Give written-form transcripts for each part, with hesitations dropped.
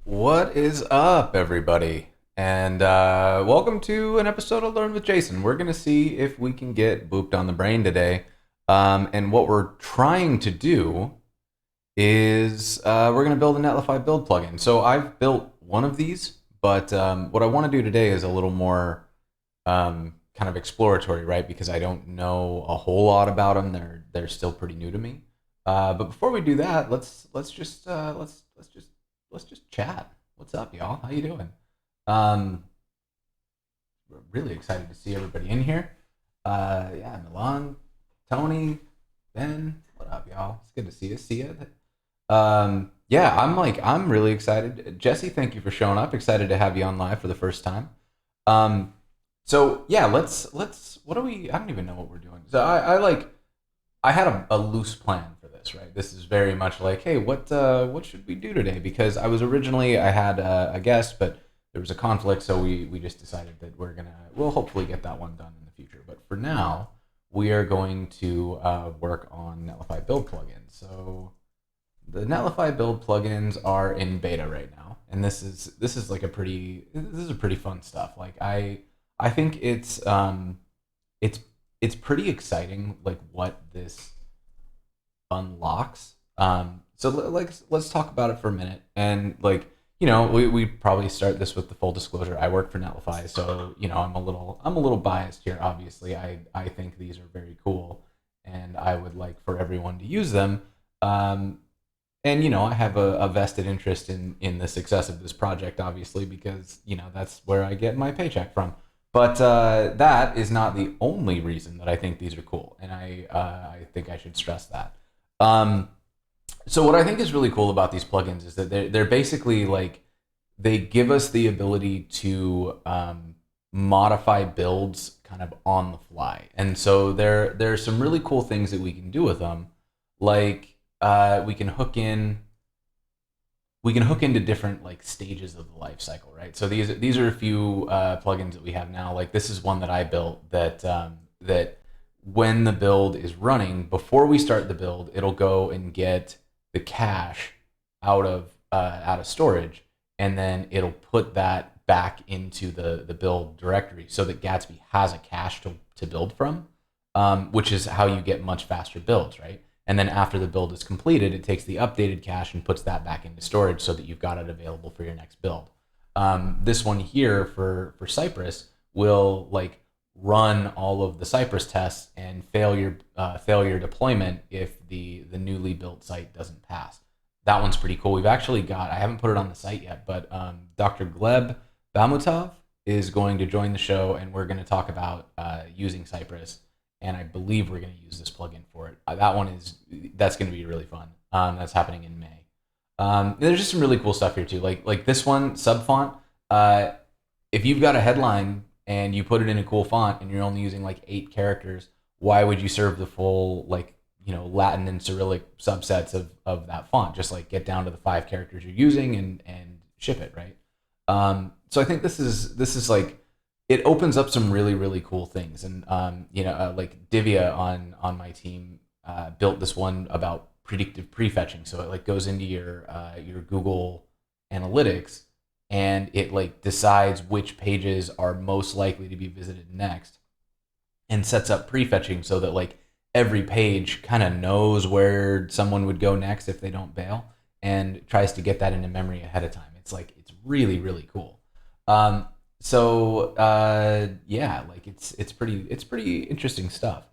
What is up, everybody? And welcome to an episode of Learn with Jason. We're going to see if we can get booped on the brain today. And what we're trying to do is we're going to build a Netlify Build plugin. So I've built one of these, but what I want to do today is a little more kind of exploratory, right? Because I don't know a whole lot about them. They're still pretty new to me. But before we do that, let's just chat. What's up, y'all? How you doing? Um, we're really excited to see everybody in here. Yeah, Milan, Tony, Ben, what up, y'all? It's good to see you. Yeah, I'm really excited. Jesse, thank you for showing up. Excited to have you on live for the first time. So yeah, let's. What do we? I don't even know what we're doing. So I had a loose plan for this, right? This is very much like, hey, what should we do today? Because I had a guest, but there was a conflict, so we just decided that we'll hopefully get that one done in the future. But for now, we are going to work on Netlify Build Plugins. So the Netlify Build Plugins are in beta right now, and this is pretty fun stuff. Like I think it's pretty exciting, like what this unlocks. So let's talk about it for a minute. And we probably start this with the full disclosure. I work for Netlify, so I'm a little biased here. Obviously, I think these are very cool, and I would like for everyone to use them. And I have a vested interest in the success of this project, obviously, because that's where I get my paycheck from. But that is not the only reason that I think these are cool, and I think I should stress that. So what I think is really cool about these plugins is that they're basically like they give us the ability to modify builds kind of on the fly, and so there's some really cool things that we can do with them, like we can hook into different like stages of the life cycle, right? So these are a few plugins that we have now. Like this is one that I built that when the build is running, before we start the build, it'll go and get the cache out of storage, and then it'll put that back into the build directory so that Gatsby has a cache to build from, which is how you get much faster builds, right? And then after the build is completed, it takes the updated cache and puts that back into storage so that you've got it available for your next build. This one here for Cypress will like run all of the Cypress tests and fail your deployment if the newly built site doesn't pass. That one's pretty cool. We've actually got, I haven't put it on the site yet, but Dr. Gleb Bamutov is going to join the show, and we're going to talk about using Cypress. And I believe we're going to use this plugin for it. That's going to be really fun. That's happening in May. There's just some really cool stuff here too. Like this one, subfont. If you've got a headline and you put it in a cool font and you're only using like 8 characters, why would you serve the full Latin and Cyrillic subsets of that font? Just like get down to the 5 characters you're using and ship it, right? So I think this is like, it opens up some really, really cool things. And, like Divya on my team built this one about predictive prefetching. So it like goes into your Google Analytics, and it like decides which pages are most likely to be visited next and sets up prefetching so that like every page kind of knows where someone would go next if they don't bail, and tries to get that into memory ahead of time. It's really, really cool. So yeah, like it's pretty interesting stuff.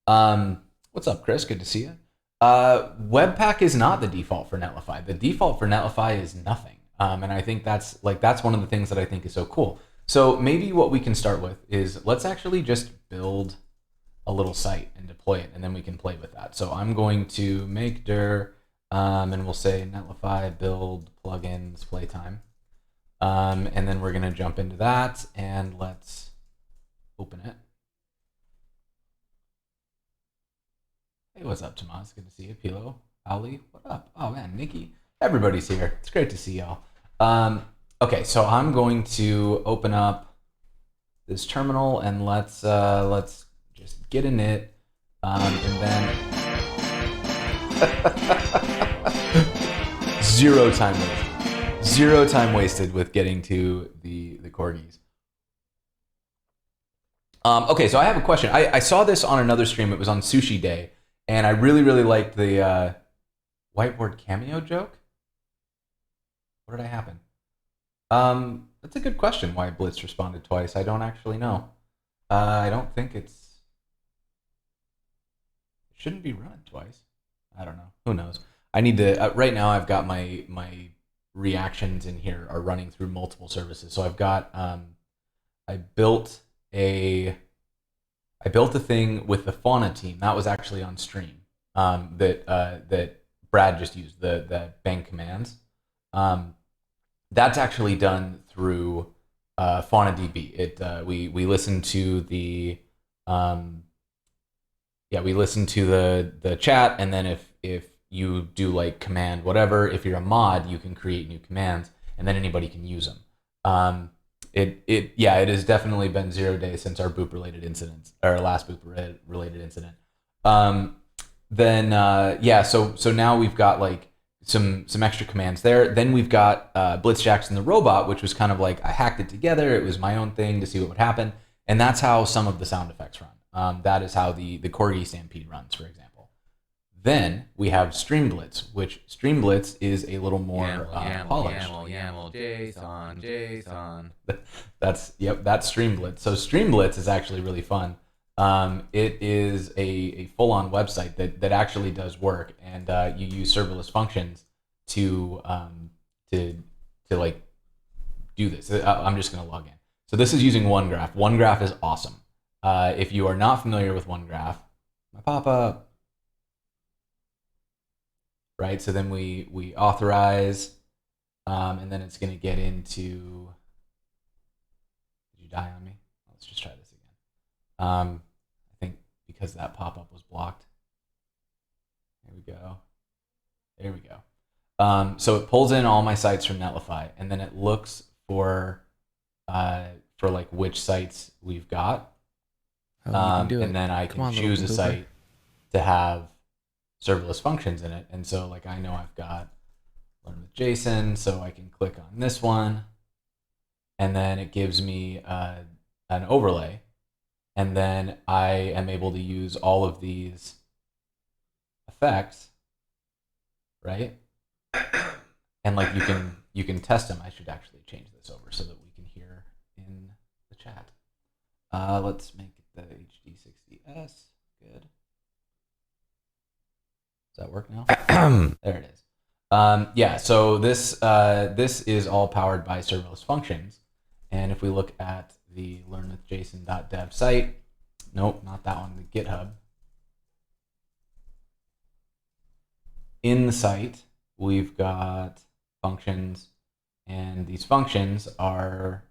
What's up, Chris? Good to see you. Webpack is not the default for Netlify. The default for Netlify is nothing. And I think that's one of the things that I think is so cool. So maybe what we can start with is let's actually just build a little site and deploy it, and then we can play with that. So I'm going to make dir, and we'll say Netlify Build Plugins Playtime. And then we're going to jump into that, and let's open it. Hey, what's up, Tomas? Good to see you. Pilo, Ali, what up? Oh man, Nikki, everybody's here. It's great to see y'all. Okay, so I'm going to open up this terminal, and let's just get in it, and then zero time wasted. Zero time wasted with getting to the corgis. Okay, so I have a question. I saw this on another stream. It was on Sushi Day, and I really liked the whiteboard cameo joke. What did I happen? That's a good question. Why Blitz responded twice? I don't actually know. I don't think it shouldn't be run twice. I don't know. Who knows? I need to. Right now, I've got my reactions in here are running through multiple services. So I've got. I built a thing with the Fauna team that was actually on stream. That Brad just used the bang commands. That's actually done through FaunaDB. We listen to the we listen to the chat, and then if you do like command whatever, if you're a mod, you can create new commands, and then anybody can use them. It has definitely been 0 days since our boop related incidents, our last boop related incident. So now we've got like some extra commands there. Then we've got Blitz Jackson the robot, which was kind of like I hacked it together. It was my own thing to see what would happen, and that's how some of the sound effects run. That is how the Corgi Stampede runs, for example. Then we have Streamblitz, which Streamblitz is a little more polished. JSON. That's Streamblitz. So Streamblitz is actually really fun. It is a full-on website that actually does work, and you use serverless functions to like do this. I'm just gonna log in. So this is using OneGraph. OneGraph is awesome. If you are not familiar with OneGraph, my pop-up. Right, so then we authorize, and then it's gonna get into. Did you die on me? Let's just try this again. I think because that pop-up was blocked. There we go. So it pulls in all my sites from Netlify, and then it looks for like which sites we've got, and then I can choose a site to have serverless functions in it. And so like I know I've got Learn with JSON, so I can click on this one, and then it gives me an overlay, and then I am able to use all of these effects, right? And like you can test them. I should actually change this over so that we can hear in the chat. Let's make it the HD60S. Good. Does that work now? There it is. So this is all powered by serverless functions. And if we look at the learnwithjson.dev site, nope, not that one, the GitHub. In the site, we've got functions, and these functions are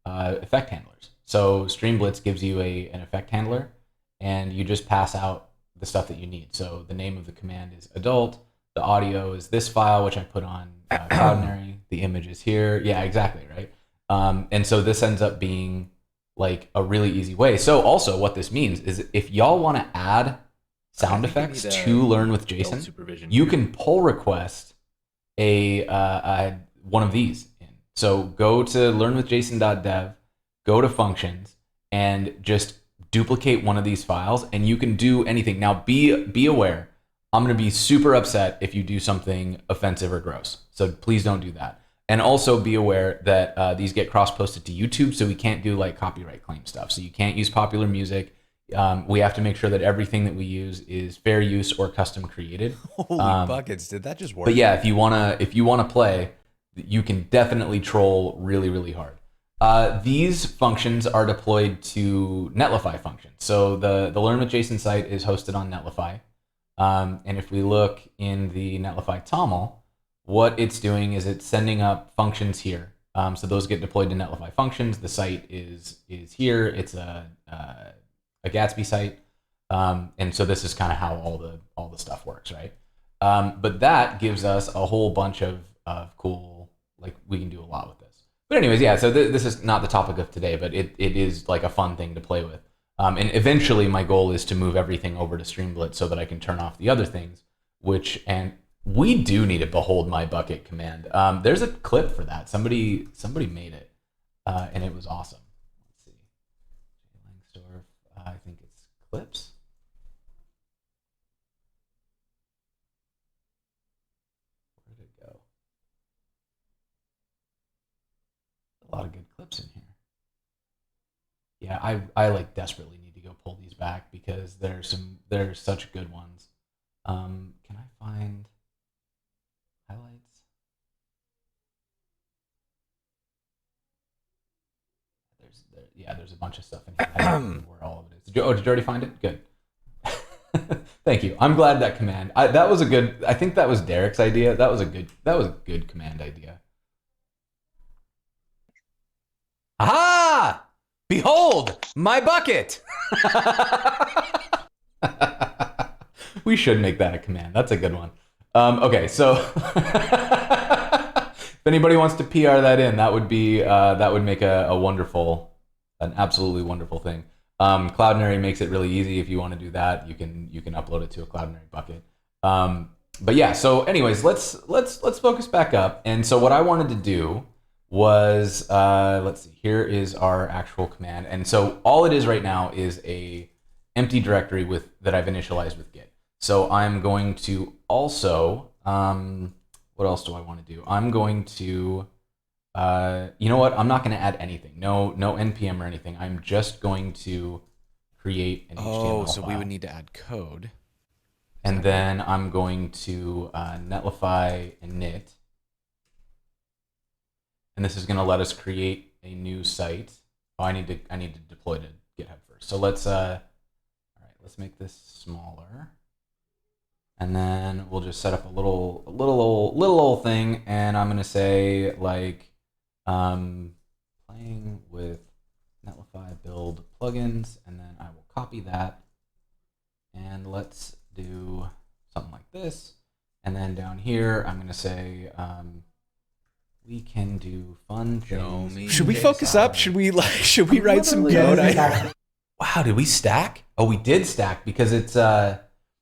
effect handlers. So Streamblitz gives you an effect handler, and you just pass out the stuff that you need. So the name of the command is adult. The audio is this file, which I put on Cloudinary. The image is here. Yeah, exactly, right? And so this ends up being like a really easy way. So also what this means is if y'all want to add sound effects to Learn with JSON, you can pull request one of these in. So go to learnwithjson.dev, go to functions, and just duplicate one of these files, and you can do anything. Now be aware, I'm going to be super upset if you do something offensive or gross. So please don't do that. And also be aware that these get cross-posted to YouTube, so we can't do like copyright claim stuff. So you can't use popular music. We have to make sure that everything that we use is fair use or custom created. Holy buckets! Did that just work? But yeah, if you wanna play, you can definitely troll really hard. These functions are deployed to Netlify functions. So the Learn with JSON site is hosted on Netlify. And if we look in the Netlify TOML, what it's doing is it's sending up functions here. So those get deployed to Netlify functions. The site is here. It's a Gatsby site. And so this is kind of how all the stuff works, right? But that gives us a whole bunch of cool, like we can do a lot with this. But anyways, yeah, so this is not the topic of today, but it is like a fun thing to play with. And eventually my goal is to move everything over to Streamblitz so that I can turn off the other things, which, and We do need a behold my bucket command. There's a clip for that. Somebody made it, and it was awesome. Let's see. Langsdorff, I think it's clips. Where did it go? A lot of good clips in here. Yeah, I like desperately need to go pull these back because there's such good ones. Can I find highlights? There's a bunch of stuff in here. I don't know where all of it is. Did you already find it? Good. Thank you. I'm glad that command. That was a good. I think that was Derek's idea. That was a good command idea. Aha! Behold my bucket. We should make that a command. That's a good one. Okay, so if anybody wants to PR that in, that would make a wonderful, an absolutely wonderful thing. Cloudinary makes it really easy. If you want to do that, you can upload it to a Cloudinary bucket. But yeah, so anyways, let's focus back up. And so what I wanted to do was, let's see, here is our actual command. And so all it is right now is a empty directory that I've initialized with Git. So I'm going to also, what else do I want to do? I'm going to, you know what? I'm not going to add anything. No npm or anything. I'm just going to create an HTML so file. we would need to add code. And then I'm going to netlify init. And this is going to let us create a new site. Oh, I need to deploy to GitHub first. So let's, all right, let's make this smaller. And then we'll just set up a little old thing, and I'm gonna say like playing with Netlify Build Plugins, and then I will copy that, and let's do something like this. And then down here, I'm gonna say we can do fun things. Should we focus up? Should we write some code? Wow, did we stack? Oh, we did stack because it's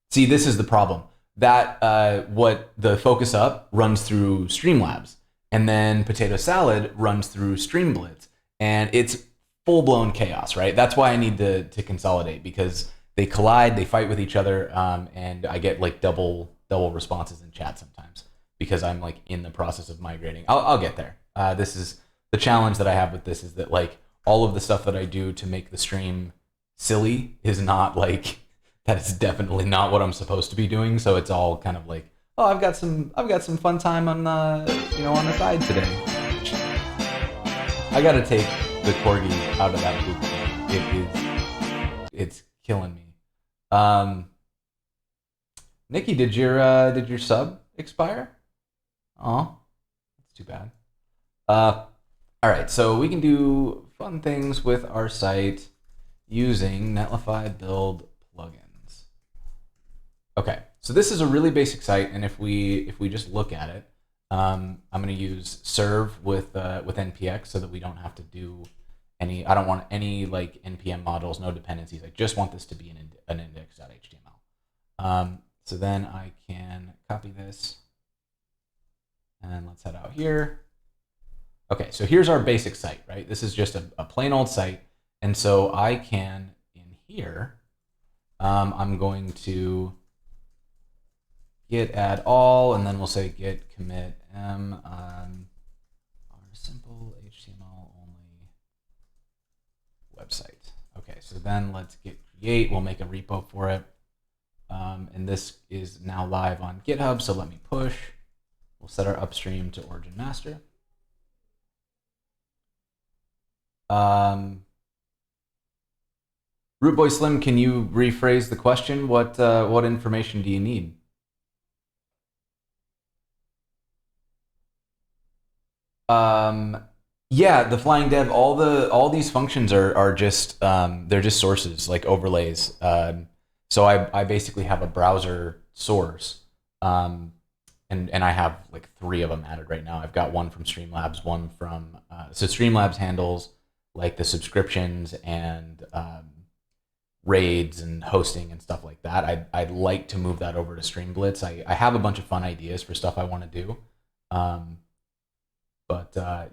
see, this is the problem. That what the focus up runs through Streamlabs, and then potato salad runs through Streamblitz, and it's full-blown chaos, right? That's why I need to consolidate, because they collide, they fight with each other, and I get like double responses in chat sometimes because I'm like in the process of migrating. I'll get there. This is the challenge that I have with this, is that like all of the stuff that I do to make the stream silly is not like, that is definitely not what I'm supposed to be doing. So it's all kind of like, oh, I've got some fun time on on the side today. I got to take the corgi out of that poop. It's killing me. Nikki, did your sub expire? Oh, that's too bad. All right, so we can do fun things with our site using Netlify Build Plugins. Okay, so this is a really basic site, and if we just look at it, I'm going to use serve with npx so that we don't have to do any. I don't want any like npm modules, no dependencies. I just want this to be an index.html. So then I can copy this, and let's head out here. Okay, so here's our basic site, right? This is just a plain old site, and so I can in here. I'm going to git add all, and then we'll say git commit m our simple HTML only website. Okay, so then let's git create. We'll make a repo for it, and this is now live on GitHub. So let me push. We'll set our upstream to origin master. Rootboy Slim, can you rephrase the question? What information do you need? Yeah, the flying dev. All these functions are just they're just sources, like overlays. So I basically have a browser source, and I have like 3 of them added right now. I've got one from Streamlabs, one from so Streamlabs handles like the subscriptions and raids and hosting and stuff like that. I'd like to move that over to Streamblitz. I have a bunch of fun ideas for stuff I want to do.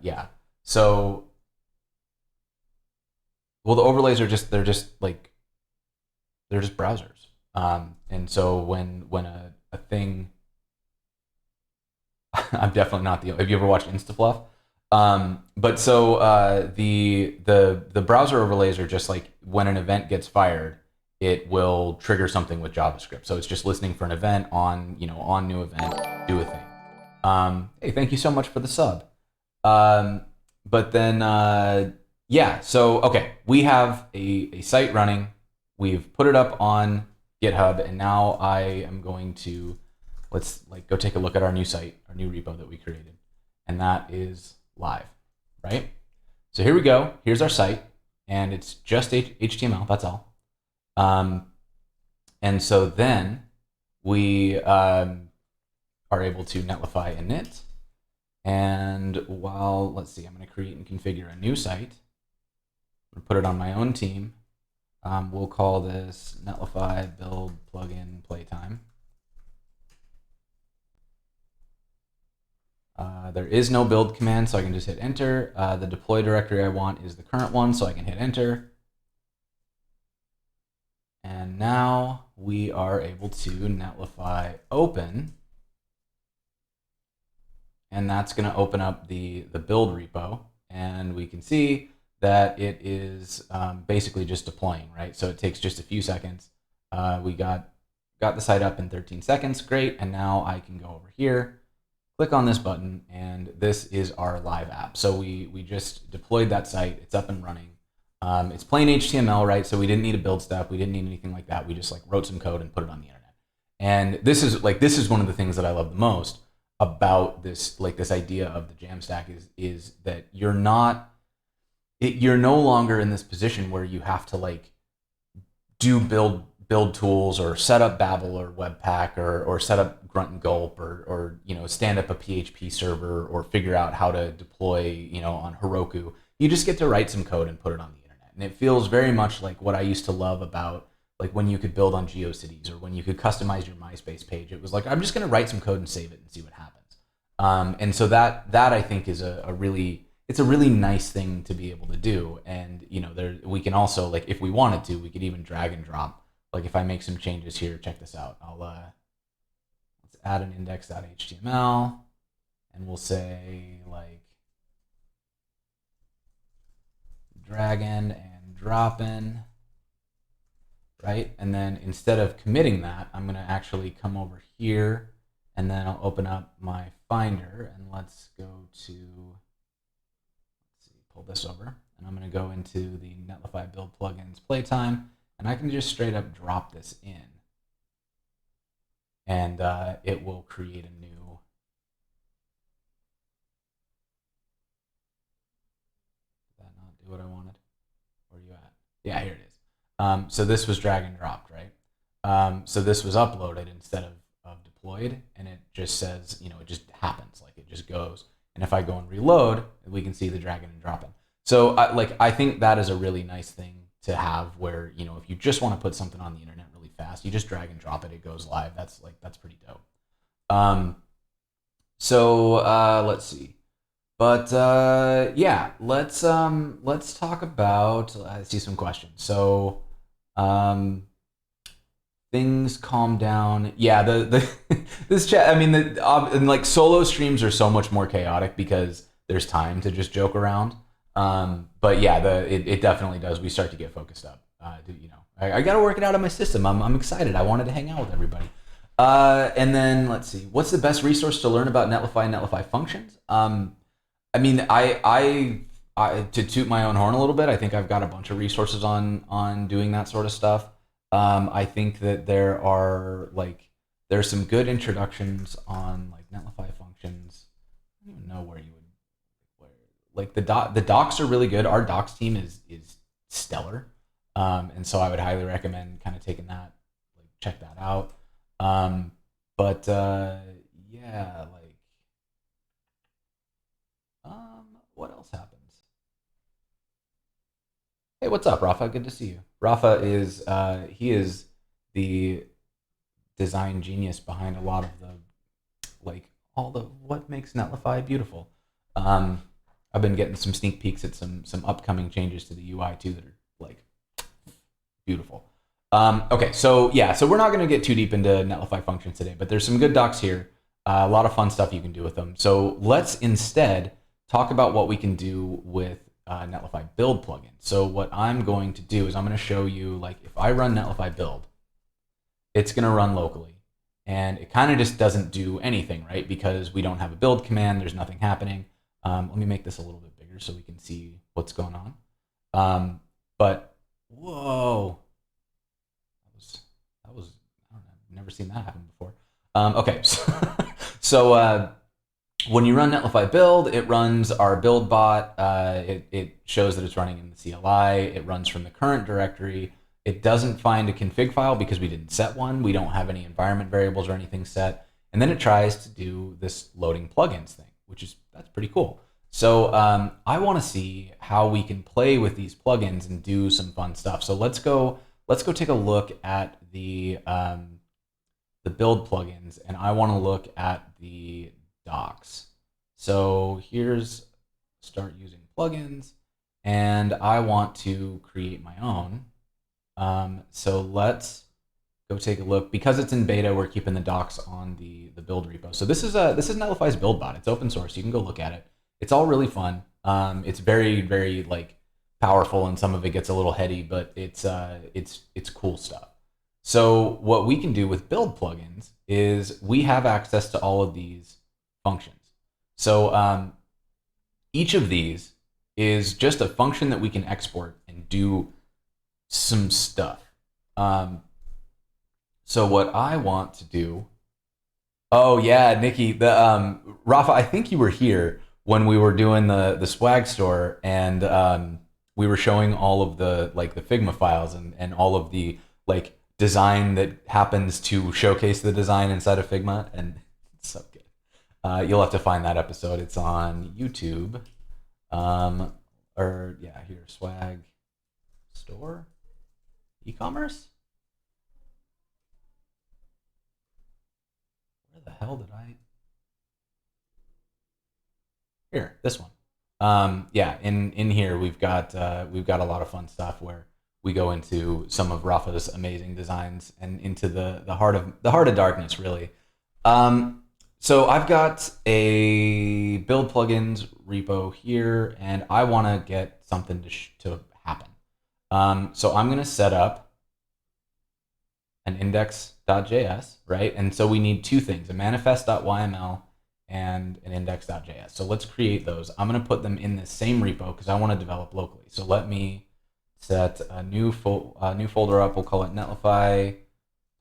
Yeah. So, well, the overlays are they're just browsers. And so when a thing, I'm definitely not have you ever watched InstaFluff? But so the browser overlays are just like when an event gets fired, it will trigger something with JavaScript. So it's just listening for an event on new event, do a thing. Hey, thank you so much for the sub. But then yeah, so okay, we have a site running. We've put it up on GitHub, and now I am going to let's go take a look at our new site, our new repo that we created, and that is live, right? So here we go. Here's our site, and it's just HTML. That's all. And so then we are able to Netlify init. And let's see, I'm going to create and configure a new site. I'm going to put it on my own team. We'll call this Netlify Build Plugin Playtime. There is no build command, so I can just hit enter. The deploy directory I want is the current one, so I can hit enter. And now we are able to Netlify open. And that's going to open up the build repo. And we can see that it is basically just deploying, right? So it takes just a few seconds. We got the site up in 13 seconds. Great. And now I can go over here, click on this button, and this is our live app. So we just deployed that site. It's up and running. It's plain HTML, right? So we didn't need a build step. We didn't need anything like that. We just wrote some code and put it on the internet. And this is one of the things that I love the most about this idea of the Jamstack is that you're no longer in this position where you have to do build tools or set up Babel or Webpack or set up Grunt and Gulp or stand up a PHP server or figure out how to deploy on Heroku. You just get to write some code and put it on the internet. And it feels very much like what I used to love about when you could build on GeoCities or when you could customize your MySpace page. It was I'm just going to write some code and save it and see what happens. And so that I think is a really nice thing to be able to do. And we can also if we wanted to, we could even drag and drop. If I make some changes here, check this out. Let's add an index.html, and we'll say dragging and dropping, right? And then instead of committing that, I'm going to actually come over here, and then I'll open up my Finder, and let's go to, pull this over, and I'm going to go into the Netlify Build Plugins Playtime, and I can just straight up drop this in, and it will create a new. Did that not do what I wanted? Where are you at? Yeah, here it is. So this was drag and dropped, right? So this was uploaded instead of deployed, and it just says, it just happens, it just goes. And if I go and reload, we can see the dragging and dropping. So I think that is a really nice thing to have, where if you just want to put something on the internet really fast, you just drag and drop it, it goes live. That's pretty dope. So let's see. But yeah, let's talk about. I see some questions. So things calm down. Yeah, this chat. I mean, and solo streams are so much more chaotic because there's time to just joke around. But yeah, it definitely does. We start to get focused up. I got to work it out on my system. I'm excited. I wanted to hang out with everybody. And then let's see. What's the best resource to learn about Netlify and Netlify functions? I mean, I to toot my own horn a little bit, I think I've got a bunch of resources on doing that sort of stuff. I think that there's some good introductions on Netlify functions. I don't even know where you would the docs are really good. Our docs team is stellar, and so I would highly recommend kind of taking that, check that out. Yeah, what else happens? Hey, what's up, Rafa? Good to see you. Rafa is he is the design genius behind a lot of the all the what makes Netlify beautiful. I've been getting some sneak peeks at some upcoming changes to the UI too that are like beautiful. Okay, so yeah, so we're not going to get too deep into Netlify functions today, but there's some good docs here. A lot of fun stuff you can do with them. So let's instead talk about what we can do with Netlify Build plugin. So what I'm going to do is I'm going to show you, like, if I run Netlify Build, it's going to run locally. And it kind of just doesn't do anything, right? Because we don't have a build command. There's nothing happening. Let me make this a little bit bigger so we can see what's going on. But whoa, that was I don't know, I've never seen that happen before. Okay, so when you run Netlify Build, it runs our build bot. It shows that it's running in the CLI. It runs from the current directory. It doesn't find a config file because we didn't set one. We don't have any environment variables or anything set. And then it tries to do this loading plugins thing, that's pretty cool. So I want to see how we can play with these plugins and do some fun stuff. So let's go take a look at the build plugins, and I want to look at the docs. So here's start using plugins, and I want to create my own. So let's go take a look. Because it's in beta, we're keeping the docs on the build repo. So this is Netlify's build bot. It's open source. You can go look at it. It's all really fun. It's very, very like powerful, and some of it gets a little heady, but it's cool stuff. So what we can do with build plugins is we have access to all of these functions. So each of these is just a function that we can export and do some stuff. So what I want to do, oh yeah, Nikki, the Rafa, I think you were here when we were doing the swag store, and we were showing all of the the Figma files and all of the design that happens to showcase the design inside of Figma, and it's so good. You'll have to find that episode. It's on YouTube. Or yeah, here, swag store, e-commerce. Where the hell did I? Here, this one. Yeah, in here we've got a lot of fun stuff where we go into some of Rafa's amazing designs and into the heart of darkness, really. So I've got a build plugins repo here, and I want to get something to happen. So I'm going to set up an index.js, right? And so we need two things: a manifest.yml and an index.js. So let's create those. I'm going to put them in this same repo because I want to develop locally. So let me set a new folder up. We'll call it Netlify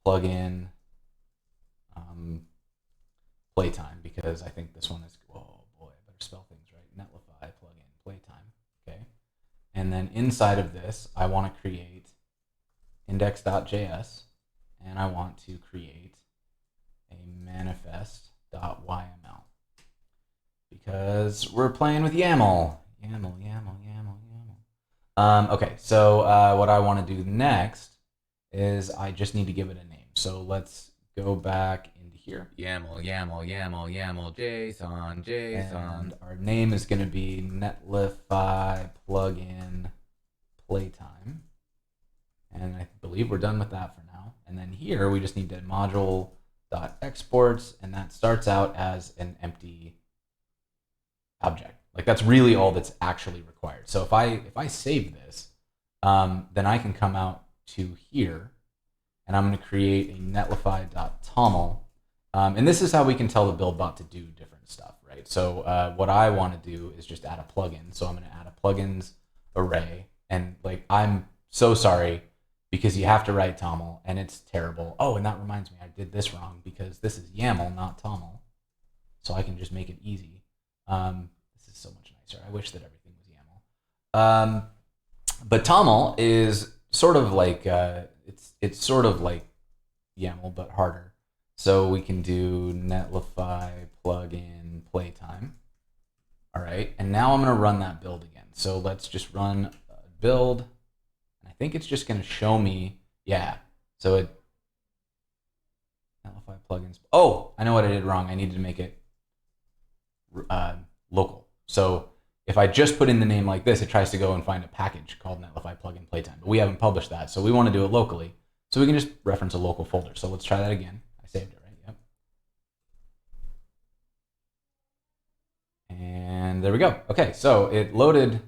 plugin playtime, because I think this one is, oh boy, I better spell things right. Netlify plugin playtime. Okay. And then inside of this, I want to create index.js, and I want to create a manifest.yml because we're playing with YAML. YAML. Okay, so what I want to do next is I just need to give it a name. So let's go back into here. YAML, JSON. And our name is going to be Netlify plugin playtime. And I believe we're done with that for now. And then here we just need to module.exports, and that starts out as an empty object. That's really all that's actually required. So if I save this, then I can come out to here, and I'm going to create a netlify.toml. And this is how we can tell the build bot to do different stuff, right? So what I want to do is just add a plugin. So I'm going to add a plugins array, and I'm so sorry because you have to write toml, and it's terrible. Oh, and that reminds me, I did this wrong because this is YAML, not toml. So I can just make it easy. This is so much nicer. I wish that everything was YAML. But toml is sort of it's sort of like YAML but harder. So we can do Netlify plugin playtime. All right, and now I'm going to run that build again. So let's just run build. And I think it's just going to show me, yeah. So it, Netlify plugins. Oh, I know what I did wrong. I needed to make it local. So if I just put in the name like this, it tries to go and find a package called Netlify Plugin Playtime. But we haven't published that, so we want to do it locally. So we can just reference a local folder. So let's try that again. I saved it, right? Yep. And there we go. Okay, so it loaded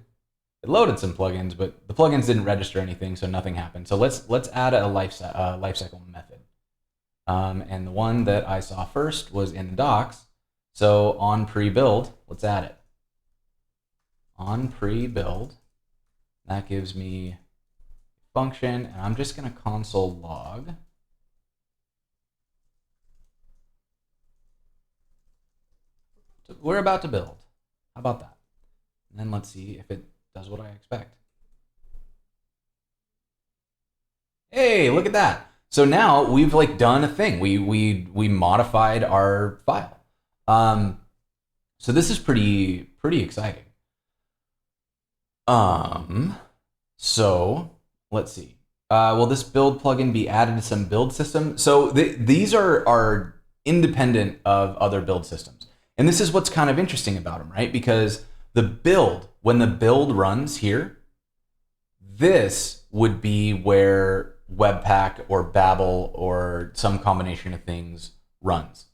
some plugins, but the plugins didn't register anything, so nothing happened. So let's add a lifecycle method. And the one that I saw first was in the docs. So on pre-build, let's add it. On pre-build, that gives me function, and I'm just going to console log. We're about to build. How about that? And then let's see if it does what I expect. Hey, look at that. So now we've like done a thing. We modified our file. So this is pretty exciting. So let's see. Will this build plugin be added to some build system? So these are independent of other build systems. And this is what's kind of interesting about them, right? Because the build, when the build runs here, this would be where Webpack or Babel or some combination of things runs.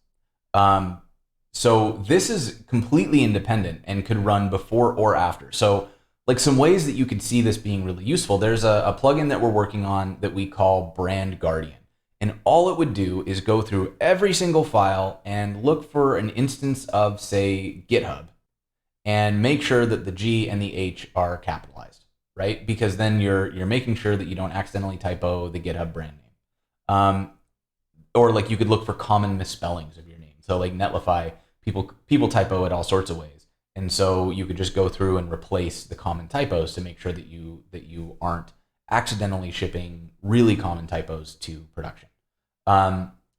So this is completely independent and could run before or after. So like some ways that you could see this being really useful, there's a plugin that we're working on that we call Brand Guardian. And all it would do is go through every single file and look for an instance of, say, GitHub, and make sure that the G and the H are capitalized, right? Because then you're making sure that you don't accidentally typo the GitHub brand name. Or like you could look for common misspellings of your name. So like Netlify, people typo it all sorts of ways. And so you could just go through and replace the common typos to make sure that you aren't accidentally shipping really common typos to production.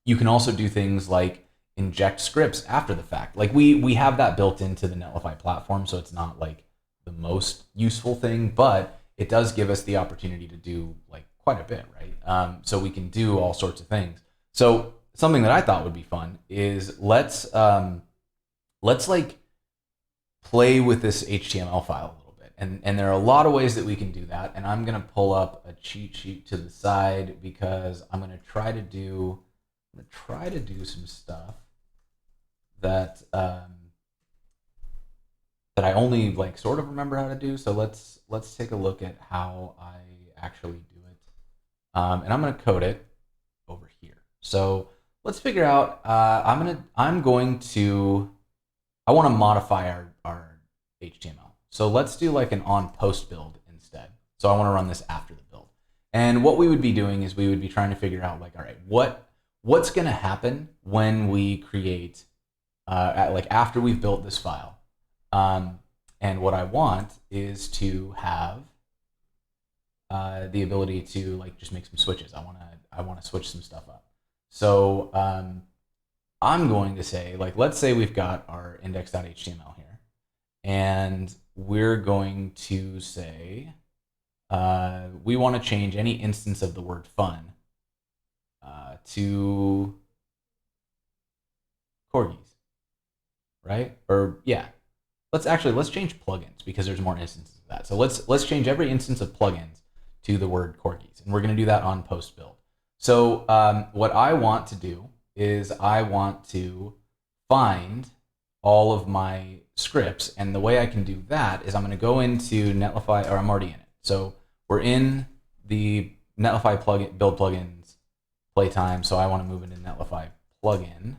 You can also do things like inject scripts after the fact. Like we have that built into the Netlify platform, so it's not like the most useful thing, but it does give us the opportunity to do like quite a bit, right? So we can do all sorts of things. So something that I thought would be fun is let's like play with this HTML file a little bit. And there are a lot of ways that we can do that. And I'm going to pull up a cheat sheet to the side because I'm going to try to do some stuff that that I only like sort of remember how to do. So let's take a look at how I actually do it. And I'm going to code it over here. So let's figure out, I want to modify our HTML. So let's do like an on post build instead. So I want to run this after the build. And what we would be doing is we would be trying to figure out like, all right, what's going to happen when we create, like after we've built this file. And what I want is to have the ability to like just make some switches. I want to switch some stuff up. So I'm going to say, like, let's say we've got our index.html here, and we're going to say we want to change any instance of the word fun to corgis, right? Or yeah, let's change plugins because there's more instances of that. So let's change every instance of plugins to the word corgis, and we're going to do that on post build. So what I want to do is I want to find all of my scripts, and the way I can do that is I'm going to go into Netlify, or I'm already in it. So we're in the Netlify Build Plugins Playtime, so I want to move into Netlify Plugin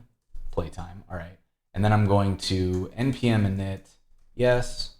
Playtime. All right, and then I'm going to npm init yes.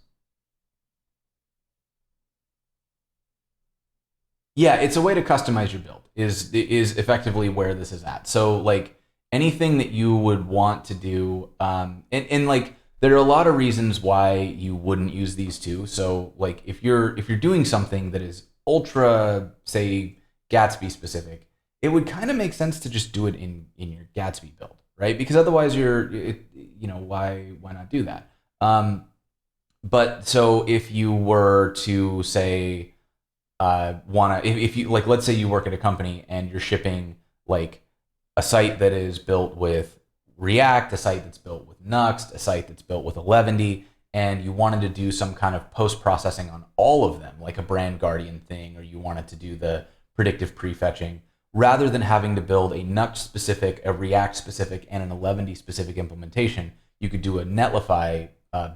Yeah, it's a way to customize your build is effectively where this is at. So like anything that you would want to do, and like there are a lot of reasons why you wouldn't use these two. So like if you're doing something that is ultra, say, Gatsby specific, it would kind of make sense to just do it in your Gatsby build, right? Because otherwise why not do that? But so if you were to say, want to, if you like, let's say you work at a company and you're shipping like a site that is built with React, a site that's built with Nuxt, a site that's built with Eleventy, and you wanted to do some kind of post-processing on all of them, like a brand guardian thing, or you wanted to do the predictive prefetching, rather than having to build a Nuxt-specific, a React-specific, and an Eleventy-specific implementation, you could do a Netlify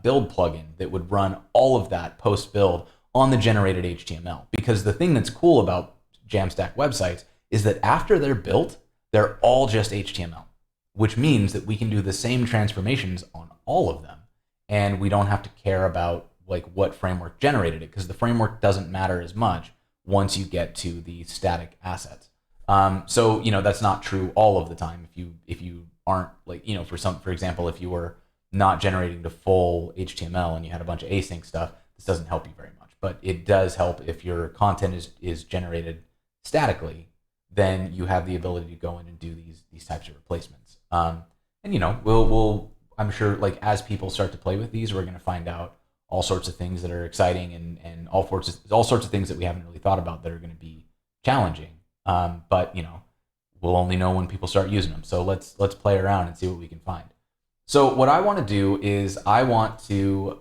build plugin that would run all of that post-build on the generated HTML. Because the thing that's cool about Jamstack websites is that after they're built, they're all just HTML, which means that we can do the same transformations on all of them. And we don't have to care about like what framework generated it, because the framework doesn't matter as much once you get to the static assets. So that's not true all of the time. If you aren't like for example, if you were not generating the full HTML and you had a bunch of async stuff, this doesn't help you very much. But it does help if your content is generated statically. Then you have the ability to go in and do these types of replacements. And we'll I'm sure like as people start to play with these, we're going to find out all sorts of things that are exciting and all sorts of things that we haven't really thought about that are going to be challenging. But we'll only know when people start using them. So let's play around and see what we can find. So what I want to do is I want to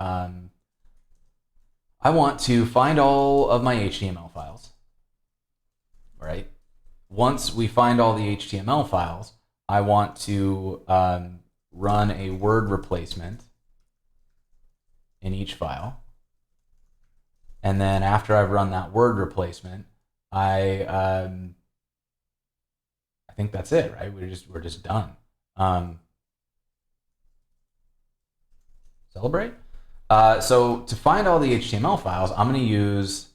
find all of my HTML files. All right. Once we find all the HTML files, I want to run a word replacement in each file. And then after I've run that word replacement, I think that's it, right? We're just done. Celebrate. So to find all the HTML files, I'm going to use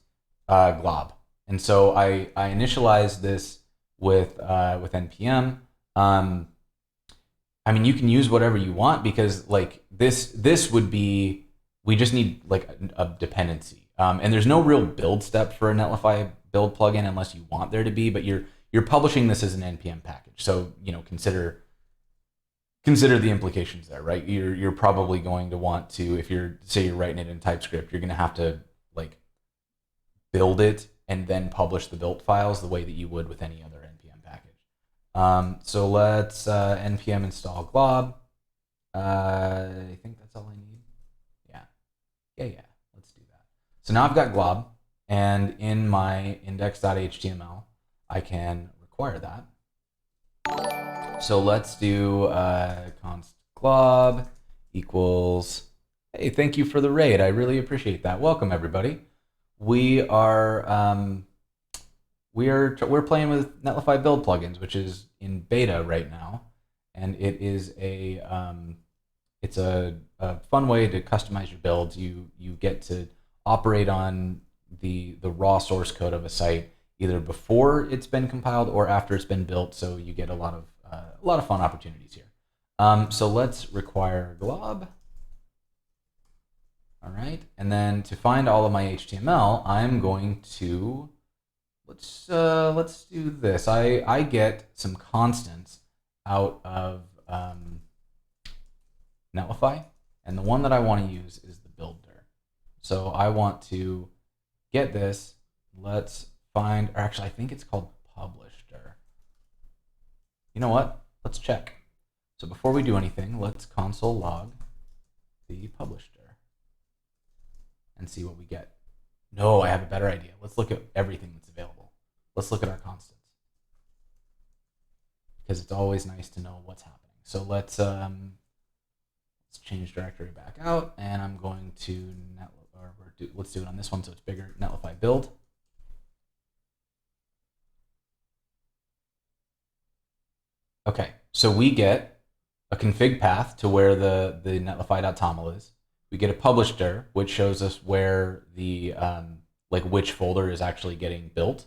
glob. And so I initialize this with npm. I mean, you can use whatever you want, because like this would be, we just need like a dependency. And there's no real build step for a Netlify build plugin unless you want there to be, but you're publishing this as an npm package. So, consider the implications there, right? You're probably going to want to, if you're writing it in TypeScript, you're going to have to like build it and then publish the built files the way that you would with any other npm package. So let's npm install glob. I think that's all I need. Yeah. Let's do that. So now I've got glob, and in my index.html, I can require that. So let's do const glob equals, hey, thank you for the raid. I really appreciate that. Welcome everybody. We're playing with Netlify Build Plugins, which is in beta right now, and it is it's a fun way to customize your builds. You get to operate on the raw source code of a site either before it's been compiled or after it's been built, so you get a lot of fun opportunities here. So let's require glob. All right, and then to find all of my HTML, I'm going to let's do this. I get some constants out of Netlify, and the one that I want to use is the builder. So I want to get this. Let's find, or actually I think it's called publisher. You know what? Let's check. So before we do anything, let's console log the publisher and see what we get. No, I have a better idea. Let's look at everything that's available. Let's look at our constants, because it's always nice to know what's happening. So let's change directory back out, and I'm going to let's do it on this one so it's bigger. Netlify build. Okay, so we get a config path to where the netlify.toml is. We get a publisher, which shows us where the which folder is actually getting built.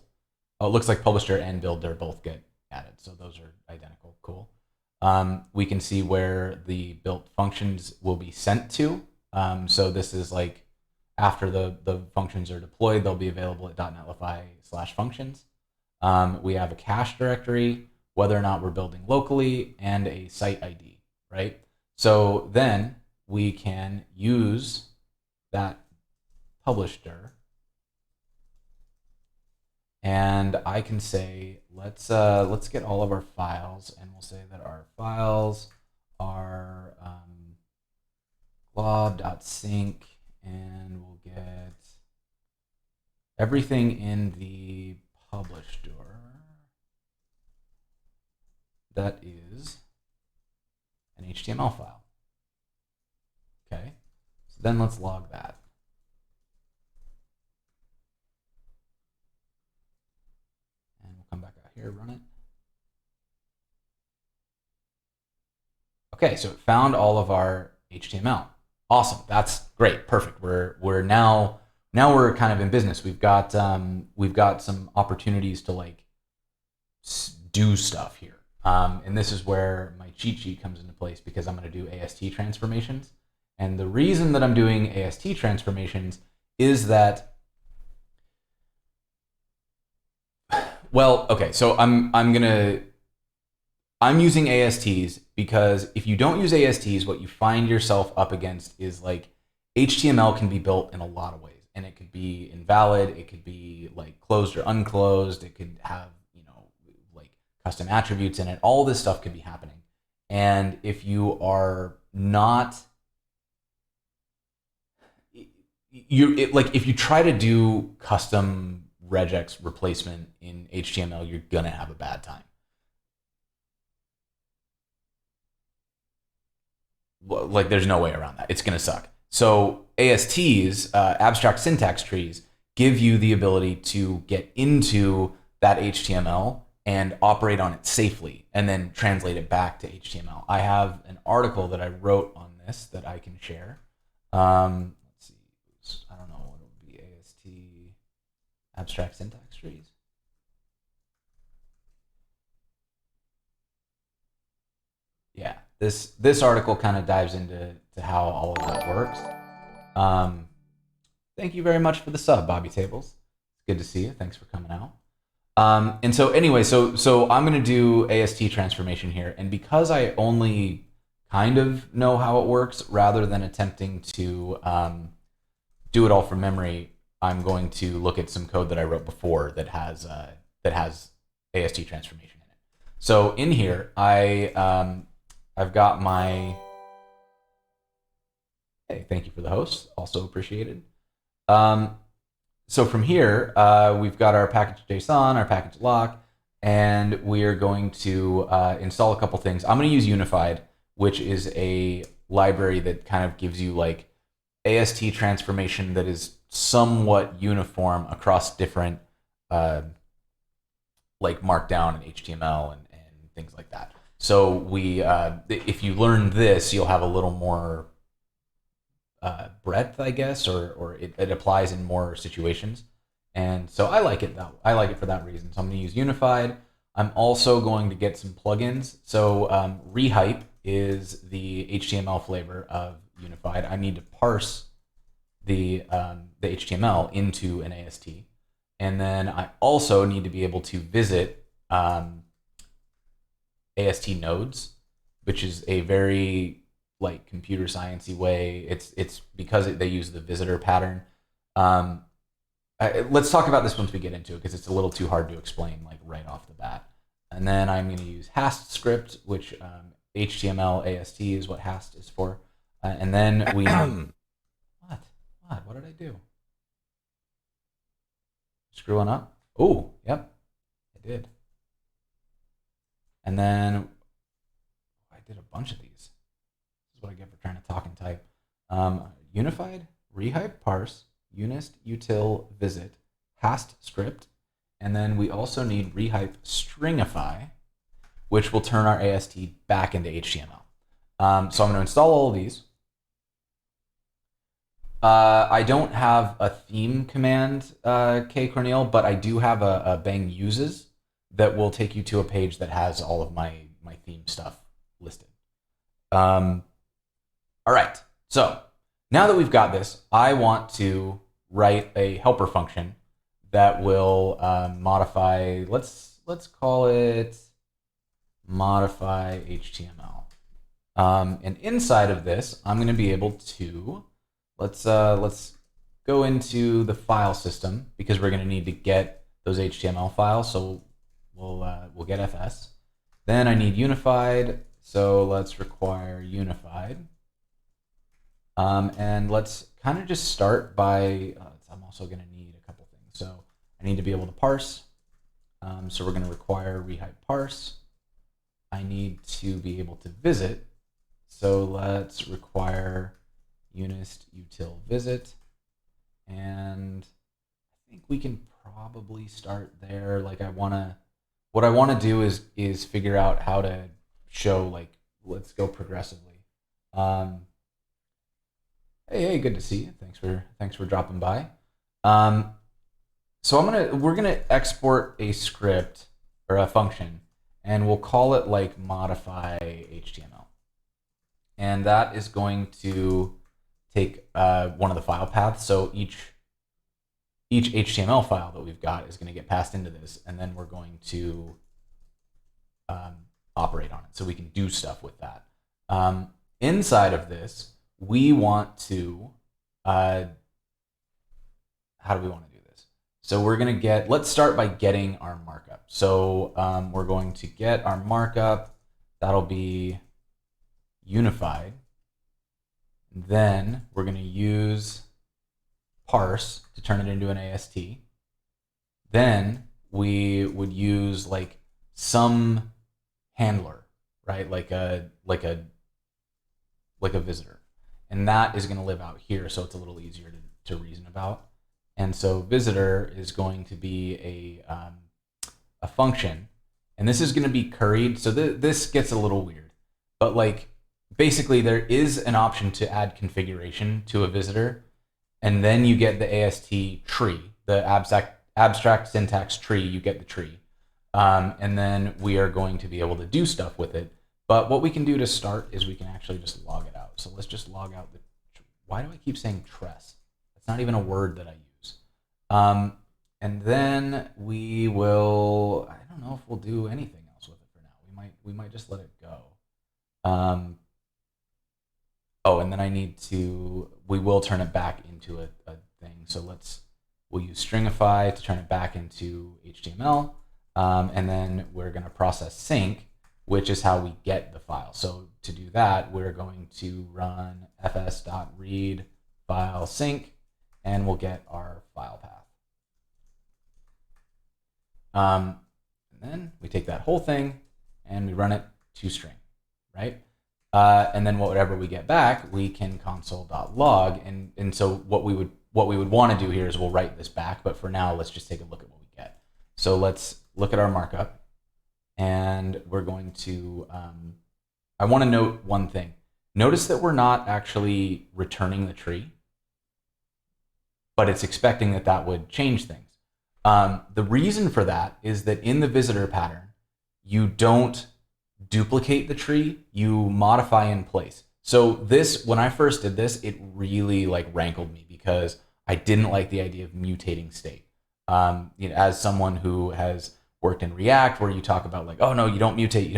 Oh, it looks like publisher and builder both get added, so those are identical. Cool. We can see where the built functions will be sent to. So this is like after the functions are deployed, they'll be available at .netlify/functions. We have a cache directory, whether or not we're building locally, and a site ID, right? So then we can use that publisher and I can say, let's get all of our files, and we'll say that our files are glob.sync, and we'll get everything in the publish door. That is an HTML file. Okay, so then let's log that. And we'll come back out here, run it. Okay, so it found all of our HTML. Awesome, that's great, perfect. We're now we're kind of in business. We've got some opportunities to like do stuff here. And this is where my cheat sheet comes into place, because I'm going to do AST transformations. And the reason that I'm doing AST transformations is that, well, okay, so I'm using ASTs because if you don't use ASTs, what you find yourself up against is like HTML can be built in a lot of ways, and it could be invalid, it could be like closed or unclosed, it could have, you know, like custom attributes in it. All this stuff could be happening. And if you are not, if you try to do custom regex replacement in HTML, you're gonna have a bad time. Like, there's no way around that. It's gonna suck. So ASTs, abstract syntax trees, give you the ability to get into that HTML and operate on it safely, and then translate it back to HTML. I have an article that I wrote on this that I can share. Let's see. I don't know what it would be. AST abstract syntax trees. Yeah, this article kind of dives into how all of that works. Thank you very much for the sub, Bobby Tables. It's good to see you. Thanks for coming out. And so anyway, so I'm going to do AST transformation here. And because I only kind of know how it works, rather than attempting to do it all from memory, I'm going to look at some code that I wrote before that has AST transformation in it. So in here, I've got my, hey, thank you for the host, also appreciated. So from here, we've got our package.json, our package lock, and we are going to install a couple things. I'm going to use Unified, which is a library that kind of gives you like AST transformation that is somewhat uniform across different like Markdown and HTML and things like that. So we, if you learn this, you'll have a little more breadth, I guess, or it applies in more situations. And so I like it for that reason. So I'm going to use Unified. I'm also going to get some plugins. So Rehype is the HTML flavor of Unified. I need to parse the HTML into an AST. And then I also need to be able to visit AST nodes, which is a very like computer sciencey way. It's because they use the visitor pattern. Let's talk about this once we get into it, because it's a little too hard to explain like right off the bat. And then I'm going to use hast script, which HTML AST is what hast is for. And then we what did I do? Screwing up? Oh, yep, I did. And then I did a bunch of these. This is what I get for trying to talk and type. Unified, rehype, parse, unist, util, visit, hast script, and then we also need rehype stringify, which will turn our AST back into HTML. So I'm going to install all of these. I don't have a theme command, K Cornel, but I do have a bang uses that will take you to a page that has all of my theme stuff listed. All right, so now that we've got this, I want to write a helper function that will modify, let's call it modify HTML. And inside of this, I'm going to be able to, let's go into the file system, because we're going to need to get those HTML files. So we'll get FS. Then I need unified. So let's require unified. And let's kind of just start by, I'm also going to need a couple things. So I need to be able to parse. So we're going to require rehype parse. I need to be able to visit. So let's require unist util visit. And I think we can probably start there. Like what I want to do is figure out how to show, like, let's go progressively. Hey, good to see you. Thanks for dropping by. So we're gonna export a script or a function, and we'll call it like modify HTML, and that is going to take one of the file paths. So each HTML file that we've got is going to get passed into this, and then we're going to operate on it, so we can do stuff with that. Inside of this, we want to, how do we want to do this? So we're going to let's start by getting our markup. So we're going to get our markup. That'll be unified. Then we're going to use parse to turn it into an AST. Then we would use like some handler, right? Like a visitor. And that is going to live out here, so it's a little easier to reason about. And so visitor is going to be a function, and this is going to be curried. So this gets a little weird, but like basically there is an option to add configuration to a visitor, and then you get the AST tree, the abstract syntax tree. You get the tree, and then we are going to be able to do stuff with it. But what we can do to start is we can actually just log it out. So let's just log out why do I keep saying tress? That's not even a word that I use. And then we will, I don't know if we'll do anything else with it for now. We might just let it go. Oh, and then we will turn it back into a thing. So we'll use stringify to turn it back into HTML. And then we're gonna process sync, which is how we get the file. So to do that, we're going to run fs.read file sync, and we'll get our file path. And then we take that whole thing and we run it to string, right? And then whatever we get back, we can console.log. And so what we would want to do here is we'll write this back, but for now, let's just take a look at what we get. So let's look at our markup. And we're going to, I want to note one thing. Notice that we're not actually returning the tree, but it's expecting that would change things. The reason for that is that in the visitor pattern, you don't duplicate the tree, you modify in place. So this, when I first did this, it really like rankled me because I didn't like the idea of mutating state. As someone who has worked in React, where you talk about like, oh no, you don't mutate.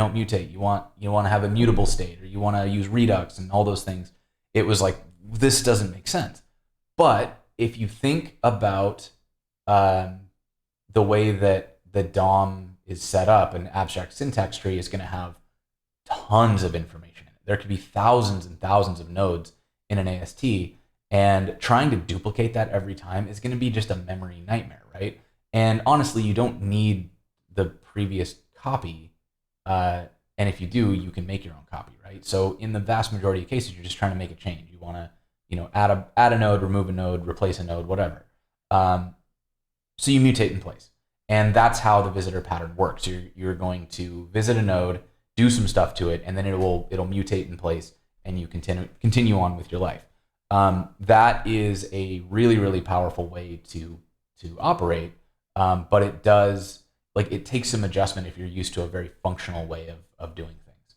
You want to have a mutable state, or you want to use Redux and all those things. It was like, this doesn't make sense. But if you think about the way that the DOM is set up, an abstract syntax tree is going to have tons of information in it. There could be thousands and thousands of nodes in an AST, and trying to duplicate that every time is going to be just a memory nightmare, right? And honestly, you don't need the previous copy, and if you do, you can make your own copy, right? So in the vast majority of cases, you're just trying to make a change. You want to, add a node, remove a node, replace a node, whatever. So you mutate in place, and that's how the visitor pattern works. You're going to visit a node, do some stuff to it, and then it'll mutate in place, and you continue on with your life. That is a really, really powerful way to operate, but it does. It takes some adjustment if you're used to a very functional way of doing things.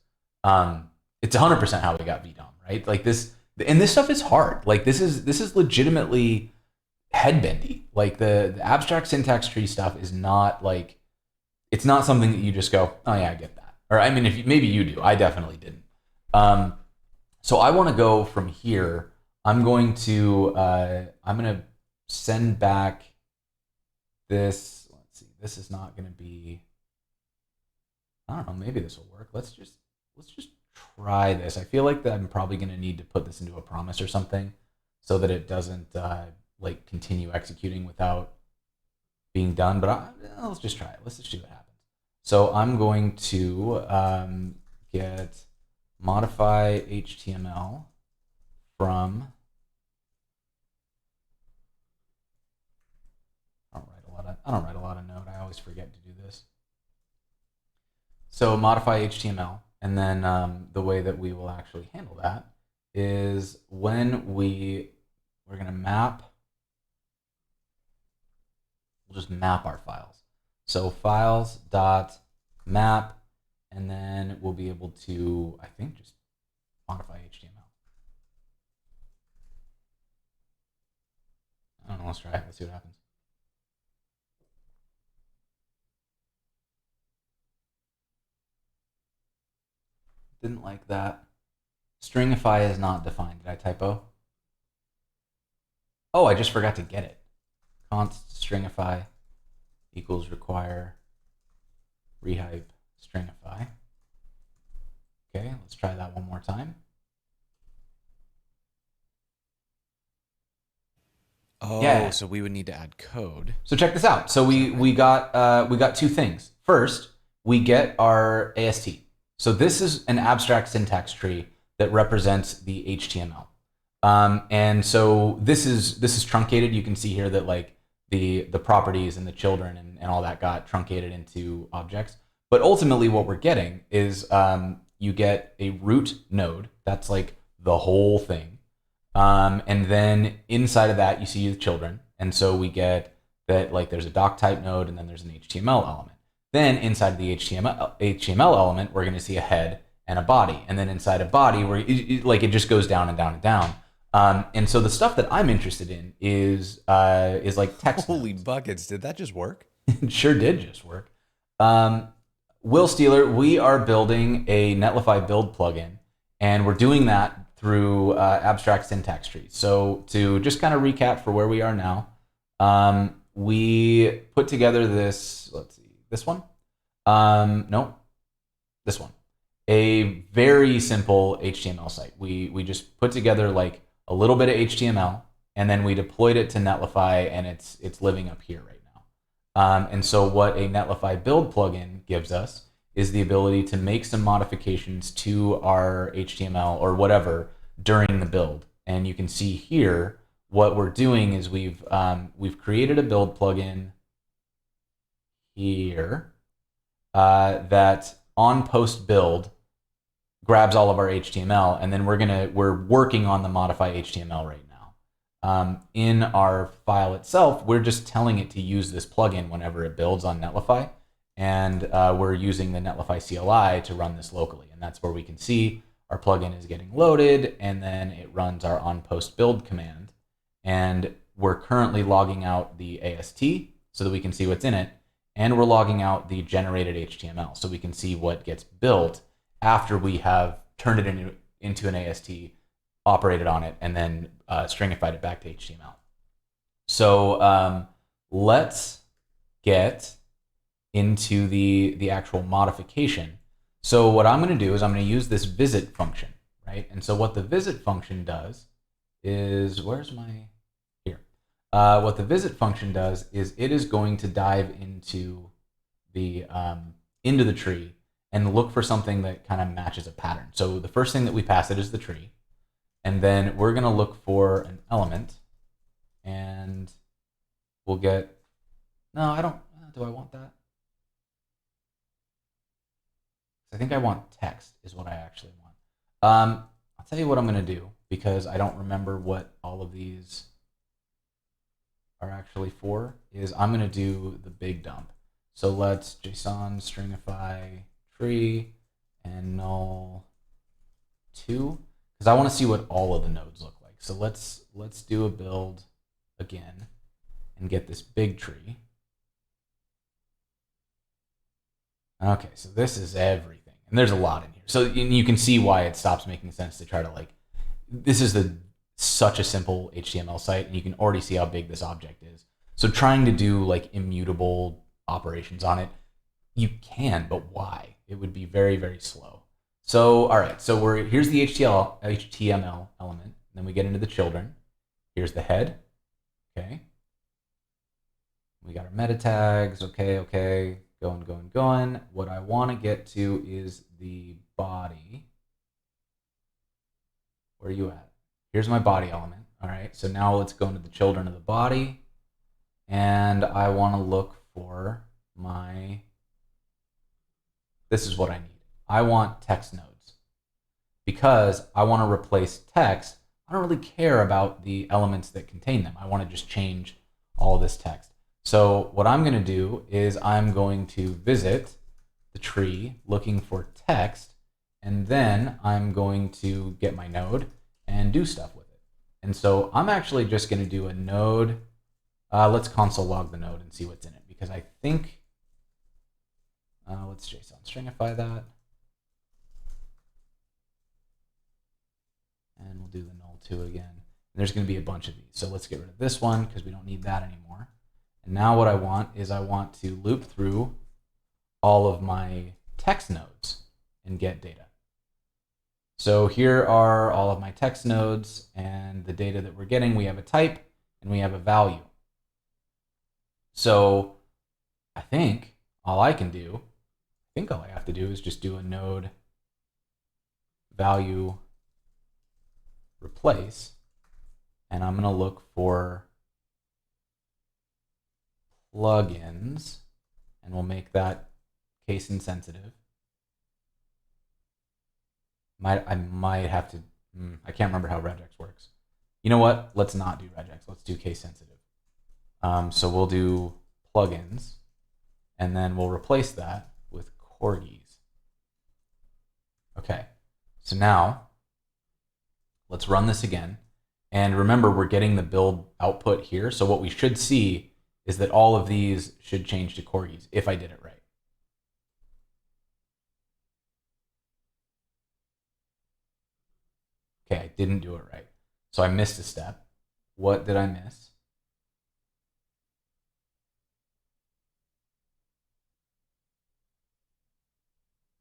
It's 100% how we got VDOM, right? Like this, and this stuff is hard. Like this is legitimately headbendy. Like the abstract syntax tree stuff is not like, it's not something that you just go, oh yeah, I get that. Or I mean, maybe you do. I definitely didn't. So I want to go from here. I'm going to send back this. Let's this is not going to be, I don't know, maybe this will work. Let's just try this. I feel like that I'm probably going to need to put this into a promise or something so that it doesn't like continue executing without being done. But let's just try it. Let's just see what happens. So I'm going to get modify HTML from, I don't write a lot of Node. I always forget to do this. So modify HTML, and then the way that we will actually handle that is when we're going to map, we'll just map our files. So files dot map, and then we'll be able to, I think, just modify HTML. I don't know, let's try it. Let's see what happens. Didn't like that. Stringify is not defined. Did I typo? Oh, I just forgot to get it. Const stringify equals require rehype stringify. Okay, let's try that one more time. Oh, yeah. So we would need to add code. So check this out. So we got two things. First, we get our AST. So this is an abstract syntax tree that represents the HTML. And so this is truncated. You can see here that like the properties and the children and all that got truncated into objects. But ultimately what we're getting is you get a root node. That's like the whole thing. And then inside of that, you see the children. And so we get that like there's a doc type node and then there's an HTML element. Then inside of the HTML element, we're going to see a head and a body. And then inside a body, it just goes down and down and down. And so the stuff that I'm interested in is like text. Holy buckets, did that just work? It sure did just work. Will Steeler, we are building a Netlify Build plugin, and we're doing that through abstract syntax trees. So to just kind of recap for where we are now, we put together this, let's see, this one? No, this one. A very simple HTML site. We just put together like a little bit of HTML, and then we deployed it to Netlify, and it's living up here right now. And so what a Netlify Build plugin gives us is the ability to make some modifications to our HTML or whatever during the build. And you can see here what we're doing is we've created a build plugin here that on post build grabs all of our HTML, and then we're working on the modify HTML right now. In our file itself, we're just telling it to use this plugin whenever it builds on Netlify, and we're using the Netlify CLI to run this locally, and that's where we can see our plugin is getting loaded, and then it runs our on post build command, and we're currently logging out the AST so that we can see what's in it, and we're logging out the generated HTML so we can see what gets built after we have turned it into an AST, operated on it, and then stringified it back to HTML. So let's get into the actual modification. So what I'm going to do is I'm going to use this visit function, right? And so what the visit function does is, where's my, here. What the visit function does is it is going to dive into the tree and look for something that kind of matches a pattern. So the first thing that we pass it is the tree. And then we're going to look for an element, and we'll get, no, I don't, do I want that? I think I want text is what I actually want. I'll tell you what I'm going to do, because I don't remember what all of these are actually for, is I'm going to do the big dump. So let's JSON stringify tree and null 2, because I want to see what all of the nodes look like. So let's do a build again and get this big tree. Okay, so this is everything, and there's a lot in here. So you can see why it stops making sense to try to like, this is such a simple HTML site, and you can already see how big this object is. So trying to do like immutable operations on it. You can, but why? It would be very, very slow. So, all right, so here's the HTML element. Then we get into the children. Here's the head. Okay. We got our meta tags. Okay. Going. What I want to get to is the body. Where are you at? Here's my body element. All right, so now let's go into the children of the body. And I want to look for this is what I need. I want text nodes. Because I want to replace text, I don't really care about the elements that contain them. I want to just change all this text. So what I'm going to do is I'm going to visit the tree looking for text, and then I'm going to get my node and do stuff with it. And so I'm actually just going to do a node. Let's console log the node and see what's in it, because I think, let's JSON stringify that. And we'll do the null2 again. And there's going to be a bunch of these. So let's get rid of this one because we don't need that anymore. And now what I want is I want to loop through all of my text nodes and get data. So here are all of my text nodes and the data that we're getting. We have a type and we have a value. So I think all I have to do is just do a node value replace, and I'm going to look for plugins, and we'll make that case insensitive. I might have to, I can't remember how regex works. You know what? Let's not do regex. Let's do case sensitive. So we'll do plugins, and then we'll replace that with corgis. Okay, so now let's run this again. And remember, we're getting the build output here. So what we should see is that all of these should change to corgis if I did it right. Okay, I didn't do it right. So I missed a step. What did I miss?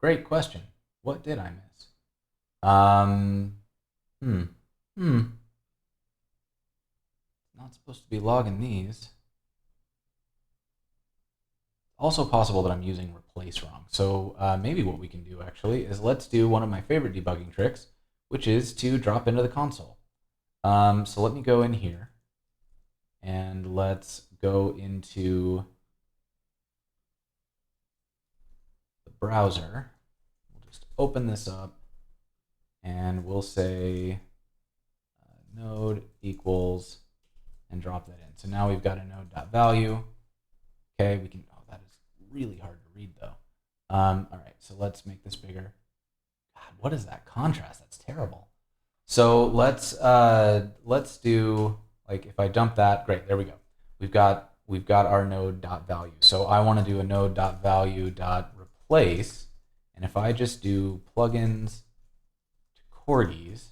Great question. What did I miss? Not supposed to be logging these. Also possible that I'm using replace wrong. So maybe what we can do actually is let's do one of my favorite debugging tricks, which is to drop into the console. So let me go in here and let's go into the browser. We'll just open this up and we'll say node equals and drop that in. So now we've got a node.value. Okay, we can, oh, that is really hard to read though. All right, so let's make this bigger. God, what is that contrast? That's terrible. So let's do, like, if I dump that, great, there we go. We've got our node.value. So I want to do a node.value.replace, and if I just do plugins to corgis,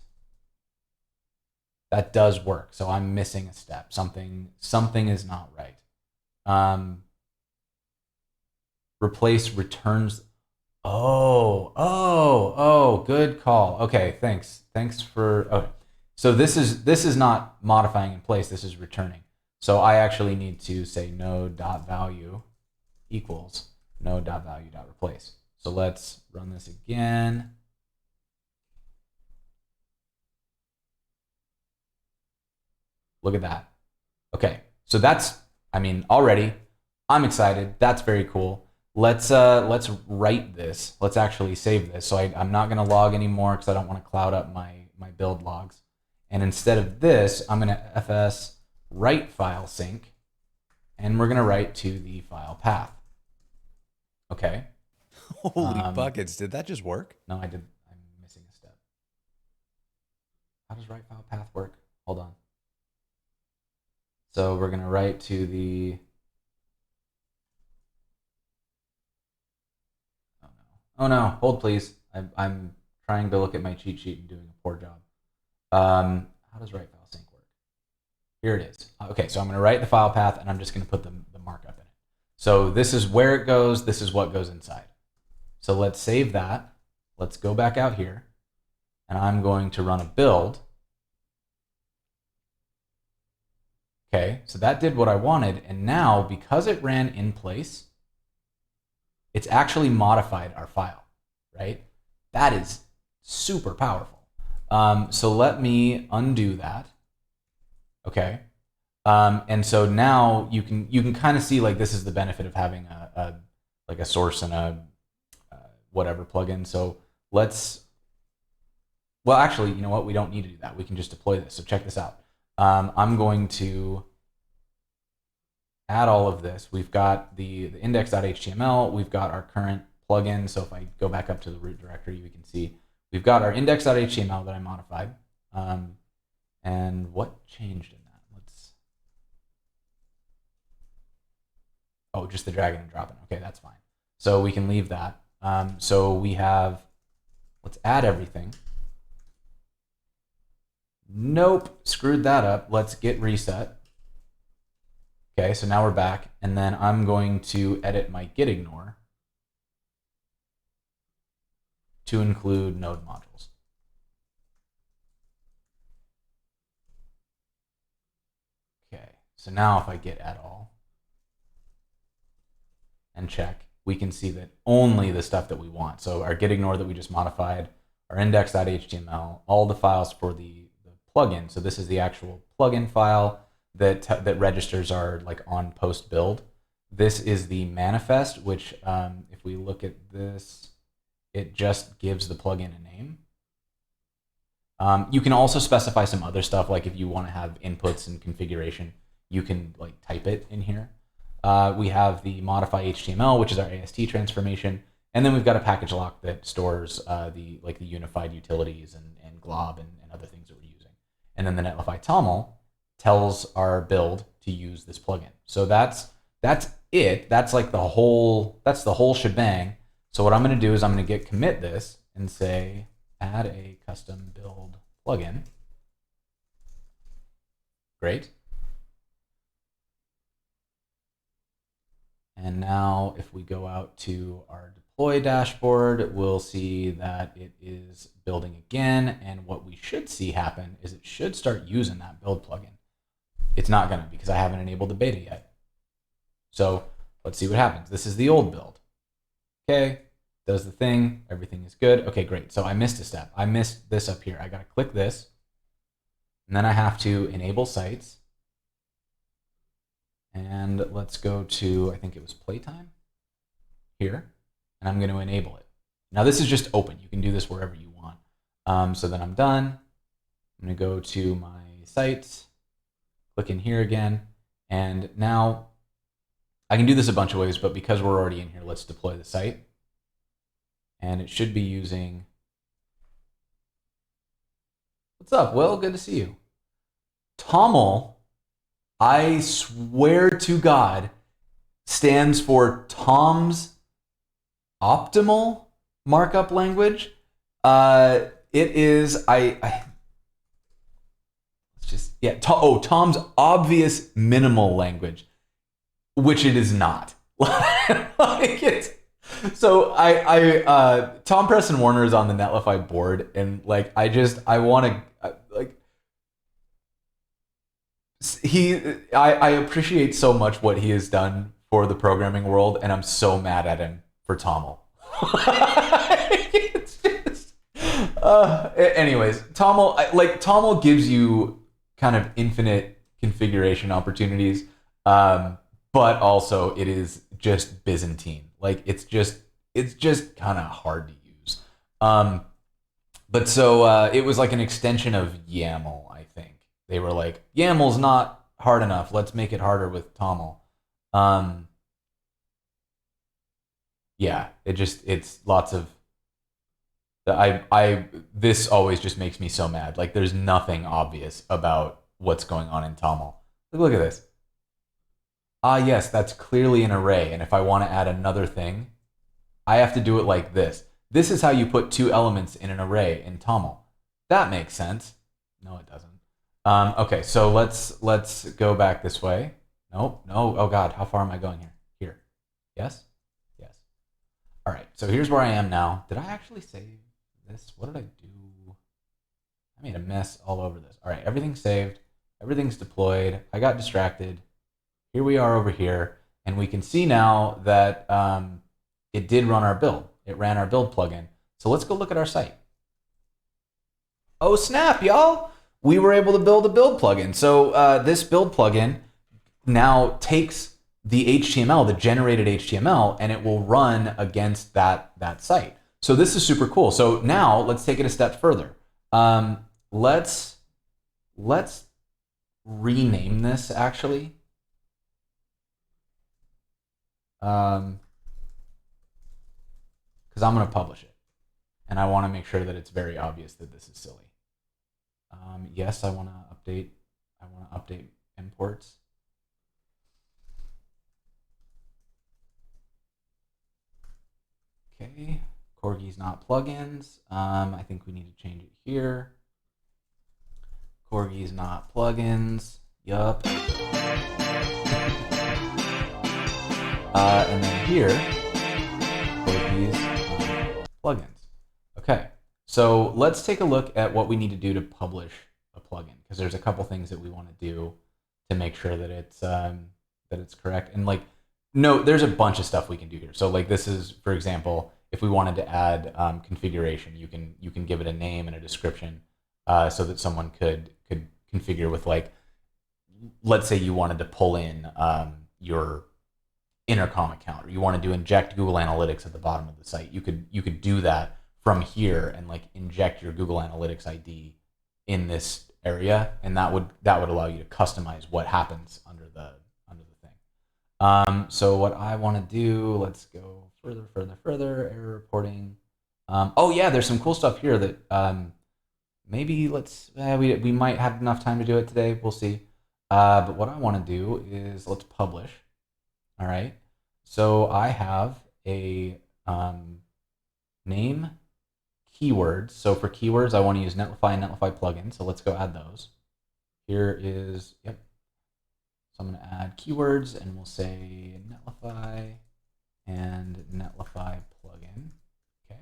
that does work. So I'm missing a step. Something is not right. Replace returns. Oh, good call. Okay, thanks for, okay. So this is not modifying in place, this is returning. So I actually need to say node.value equals node.value.replace. So let's run this again. Look at that. Okay, so that's, I mean, already I'm excited. That's very cool. Let's write this. Let's actually save this. So I'm not going to log anymore because I don't want to cloud up my build logs. And instead of this, I'm going to fs write file sync, and we're going to write to the file path. Okay. Holy buckets! Did that just work? No, I did. I'm missing a step. How does write file path work? Hold on. So we're going to write to the, oh no, hold please. I'm trying to look at my cheat sheet and doing a poor job. How does write file sync work? Here it is. Okay, so I'm going to write the file path and I'm just going to put the markup in it. So this is where it goes. This is what goes inside. So let's save that. Let's go back out here. And I'm going to run a build. Okay, so that did what I wanted. And now, because it ran in place, it's actually modified our file, right? That is super powerful. So let me undo that. Okay. And so now you can kind of see, like, this is the benefit of having a source and a whatever plugin. So well, actually, you know what? We don't need to do that. We can just deploy this. So check this out. I'm going to add all of this. We've got the index.html. We've got our current plugin. So if I go back up to the root directory, we can see we've got our index.html that I modified. And what changed in that? Oh, just the dragging and dropping. Okay, that's fine. So we can leave that. So we have, let's add everything. Nope, screwed that up. Let's get reset. Okay, so now we're back. And then I'm going to edit my gitignore to include node modules. Okay, so now if I git add all and check, we can see that only the stuff that we want. So our gitignore that we just modified, our index.html, all the files for the plugin. So this is the actual plugin file that registers our like on post build. This is the manifest, which if we look at this, it just gives the plugin a name. You can also specify some other stuff, like if you want to have inputs and configuration, you can like type it in here. We have the modify HTML, which is our AST transformation, and then we've got a package lock that stores the unified utilities and glob and other things that we're using. And then the Netlify toml tells our build to use this plugin. So that's it. That's like the whole shebang. So what I'm going to do is I'm going to git commit this and say add a custom build plugin. Great. And now if we go out to our deploy dashboard, we'll see that it is building again. And what we should see happen is it should start using that build plugin. It's not going to, because I haven't enabled the beta yet. So let's see what happens. This is the old build. Okay, does the thing. Everything is good. Okay, great. So I missed a step. I missed this up here. I got to click this. And then I have to enable sites. And let's go to, I think it was playtime here, and I'm going to enable it. Now this is just open. You can do this wherever you want. So then I'm done. I'm going to go to my sites, click in here again, and now I can do this a bunch of ways, but because we're already in here, let's deploy the site. And it should be using, what's up, Will? Good to see you. Toml, I swear to God, stands for Tom's Optimal Markup Language. It is, Tom's Obvious Minimal Language, which it is not. So Tom Preston Warner is on the Netlify board, and like I want to I appreciate so much what he has done for the programming world, and I'm so mad at him for Toml. It's just, anyways, Toml gives you kind of infinite configuration opportunities, but also it is just Byzantine. Like it's just kind of hard to use. But so it was like an extension of YAML, I think. They were like, YAML's not hard enough. Let's make it harder with Toml. Yeah, it's lots of, this always just makes me so mad. Like there's nothing obvious about what's going on in Toml. Look at this. Yes, that's clearly an array. And if I want to add another thing, I have to do it like this. This is how you put two elements in an array in Toml. That makes sense. No, it doesn't. Okay, so let's go back this way. Nope, no. Oh God, how far am I going here? Here. Yes? Yes. All right, so here's where I am now. Did I actually save this? What did I do? I made a mess all over this. All right, everything's saved. Everything's deployed. I got distracted. Here we are over here, and we can see now that it did run our build. It ran our build plugin. So let's go look at our site. Oh snap, y'all! We were able to build a build plugin. So this build plugin now takes the HTML, the generated HTML, and it will run against that site. So this is super cool. So now let's take it a step further. Let's rename this actually. Because I'm going to publish it, and I want to make sure that it's very obvious that this is silly. Yes, I want to update. I want to update imports. Okay, corgis not plugins. I think we need to change it here. Corgis not plugins. Yup. And then here, corgis plugins. Okay, so let's take a look at what we need to do to publish a plugin, because there's a couple things that we want to do to make sure that it's correct. And like, no, there's a bunch of stuff we can do here. So like this is, for example, if we wanted to add configuration, you can give it a name and a description, so that someone could configure with, like, let's say you wanted to pull in your intercom account, or you wanted to inject Google Analytics at the bottom of the site. You could do that from here and like inject your Google Analytics ID in this area, and that would allow you to customize what happens under the thing. So what I want to do, let's go further, error reporting. Oh yeah, there's some cool stuff here that maybe we might have enough time to do it today. We'll see. But what I want to do is let's publish. All right. So I have a name, keywords. So for keywords, I want to use Netlify and Netlify plugins. So let's go add those. Here is, yep. So I'm going to add keywords, and we'll say Netlify and Netlify plugin. Okay.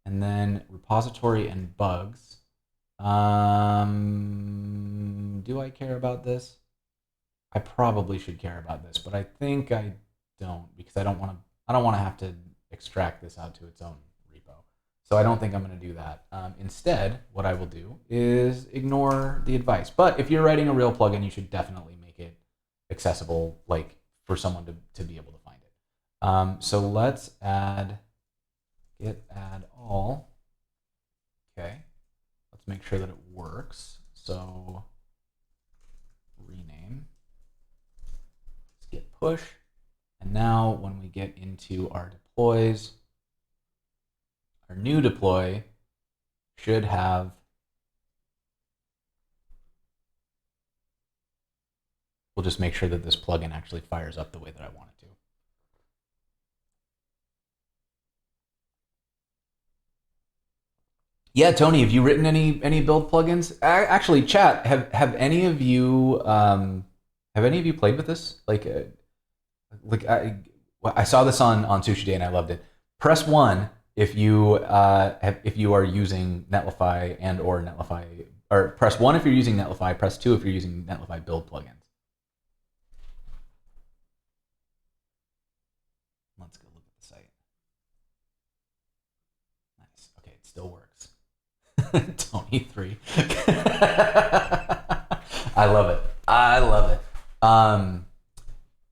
And then repository and bugs. Do I care about this? I probably should care about this, but I think I don't, because I don't want to have to extract this out to its own repo. So I don't think I'm going to do that. Instead, what I will do is ignore the advice. But if you're writing a real plugin, you should definitely make it accessible, like for someone to be able to find it. So let's add git add all. Okay, let's make sure that it works. So rename, let's git push, and now when we get into our deploys, our new deploy should have, we'll just make sure that this plugin actually fires up the way that I want it to. Yeah, Tony, have you written any build plugins? Actually, chat, have any of you played with this? Like I saw this on Sushi Day and I loved it. Press 1 if you are using Netlify and or Netlify, or press 1 if you're using Netlify. Press 2 if you're using Netlify Build Plugins. Let's go look at the site. Nice. Okay, it still works. Tony 3. I love it. I love it.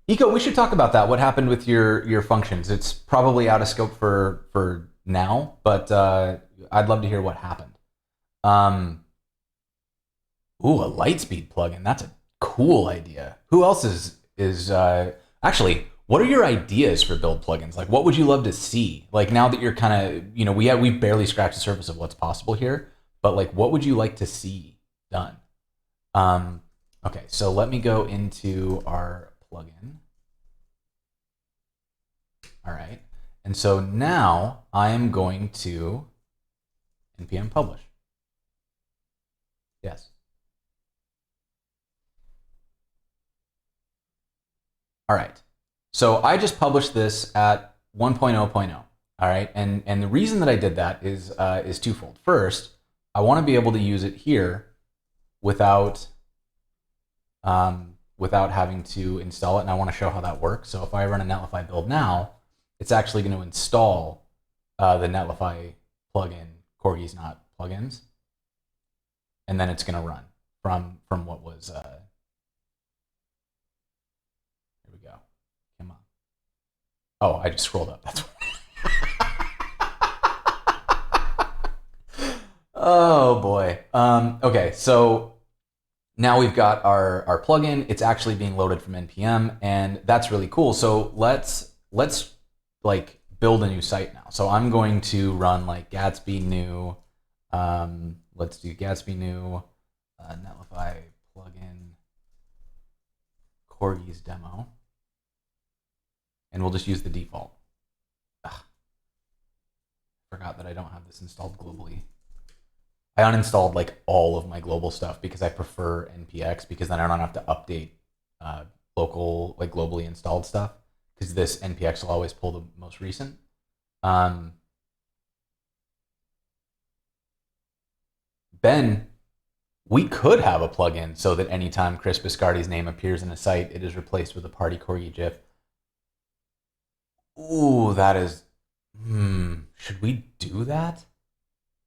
Eco, we should talk about that. What happened with your functions? It's probably out of scope for now, but I'd love to hear what happened. Ooh, a Lightspeed plugin. That's a cool idea. Who else is actually? What are your ideas for build plugins? Like, what would you love to see? Like, now that you're kind of, we barely scratched the surface of what's possible here, but like, what would you like to see done? Okay, so let me go into our plugin. All right, and so now I am going to npm publish. Yes. All right. So I just published this at 1.0.0. All right, and the reason that I did that is twofold. First, I want to be able to use it here without without having to install it, and I want to show how that works. So if I run a Netlify build now, it's actually going to install the Netlify plugin, Corgis Not Plugins, and then it's going to run from what was. Here we go. Come on. Oh, I just scrolled up. That's. Oh boy. Okay, so now we've got our plugin. It's actually being loaded from npm, and that's really cool. So let's like build a new site now. So I'm going to run like Gatsby new. Let's do Gatsby new Netlify plugin Corgis demo, and we'll just use the default. Ugh. Forgot that I don't have this installed globally. I uninstalled like all of my global stuff because I prefer npx, because then I don't have to update local, like globally installed stuff, because this npx will always pull the most recent. Ben, we could have a plugin so that anytime Chris Biscardi's name appears in a site, it is replaced with a party corgi GIF. Ooh, that is. Should we do that?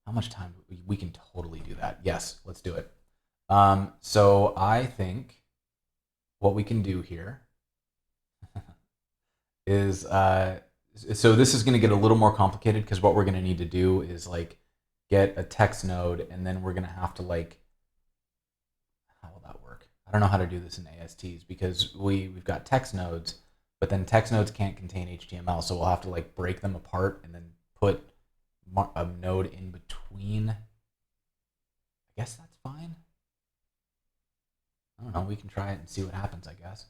How much time? We can totally do that. Yes, let's do it. So I think what we can do here is, so this is going to get a little more complicated, because what we're going to need to do is like get a text node, and then we're going to have to like, how will that work? I don't know how to do this in ASTs, because we've got text nodes, but then text nodes can't contain HTML, so we'll have to like break them apart and then put a node in between. I guess that's fine. I don't know. We can try it and see what happens, I guess.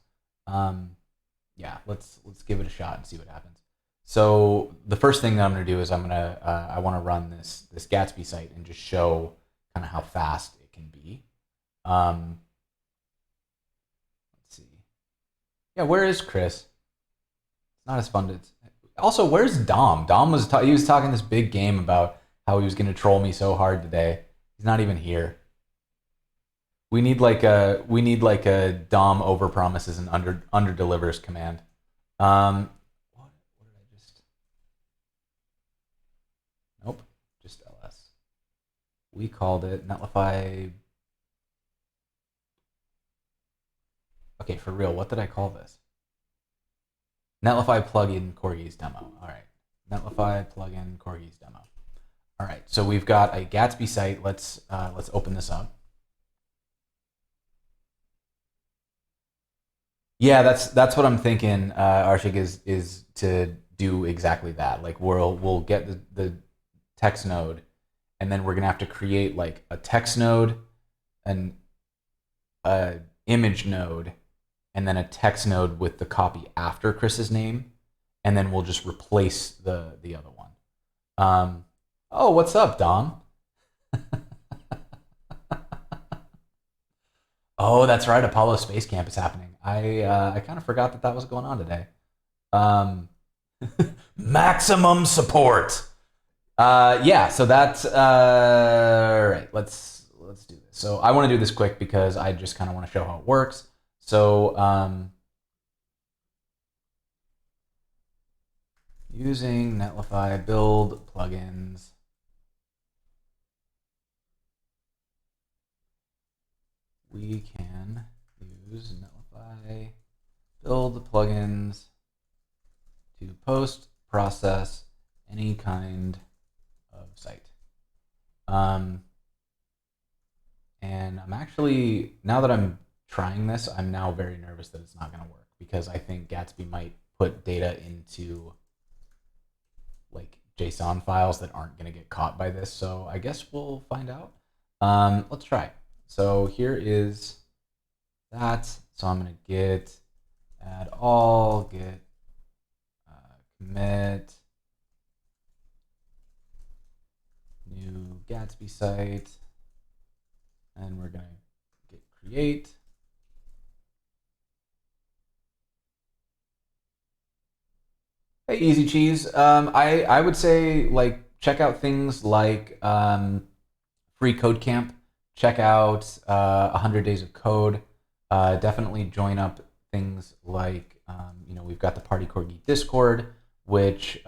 Yeah, let's give it a shot and see what happens. So the first thing that I'm going to do is I want to run this Gatsby site and just show kind of how fast it can be. Let's see. Yeah, where is Chris? It's not as fun to. Also, where's Dom? Dom was he was talking this big game about how he was going to troll me so hard today. He's not even here. We need like a Dom overpromises and under delivers command. What did I just? Nope, just ls. We called it Netlify. Okay, for real, what did I call this? Netlify plugin Corgis demo. All right, Netlify plugin Corgis demo. All right, so we've got a Gatsby site. Let's open this up. Yeah, that's what I'm thinking. Arshik is to do exactly that. Like we'll get the text node, and then we're gonna have to create like a text node, an image node, and then a text node with the copy after Chris's name, and then we'll just replace the other one. Oh, what's up, Dom? Oh, that's right. Apollo Space Camp is happening. I kind of forgot that was going on today. Maximum support. Yeah. So that's right. Let's do this. So I want to do this quick because I just kind of want to show how it works. So using Netlify Build Plugins. We can use Netlify Build Plugins to post, process any kind of site. And I'm actually, now that I'm trying this, I'm now very nervous that it's not going to work, because I think Gatsby might put data into like JSON files that aren't going to get caught by this. So I guess we'll find out. Let's try. So here is that. So I'm going to git add all, git commit new Gatsby site, and we're going to git create. Hey, Easy Cheese. I would say like check out things like Free Code Camp. Check out 100 Days of Code. Definitely join up things like we've got the Party Corgi Discord, which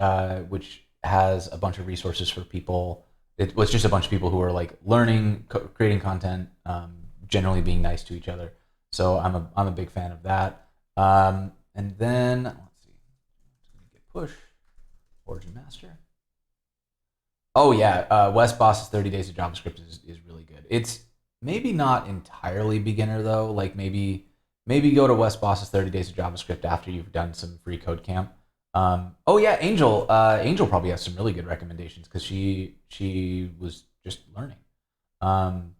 has a bunch of resources for people. It was just a bunch of people who are like learning, creating content, generally being nice to each other. So I'm a big fan of that. And then let's see, git push origin master. Oh yeah, Wes Boss's 30 Days of JavaScript is really good. It's maybe not entirely beginner though. Like maybe go to Wes Boss's 30 Days of JavaScript after you've done some free code camp. Oh yeah, Angel. Angel probably has some really good recommendations because she was just learning. Um,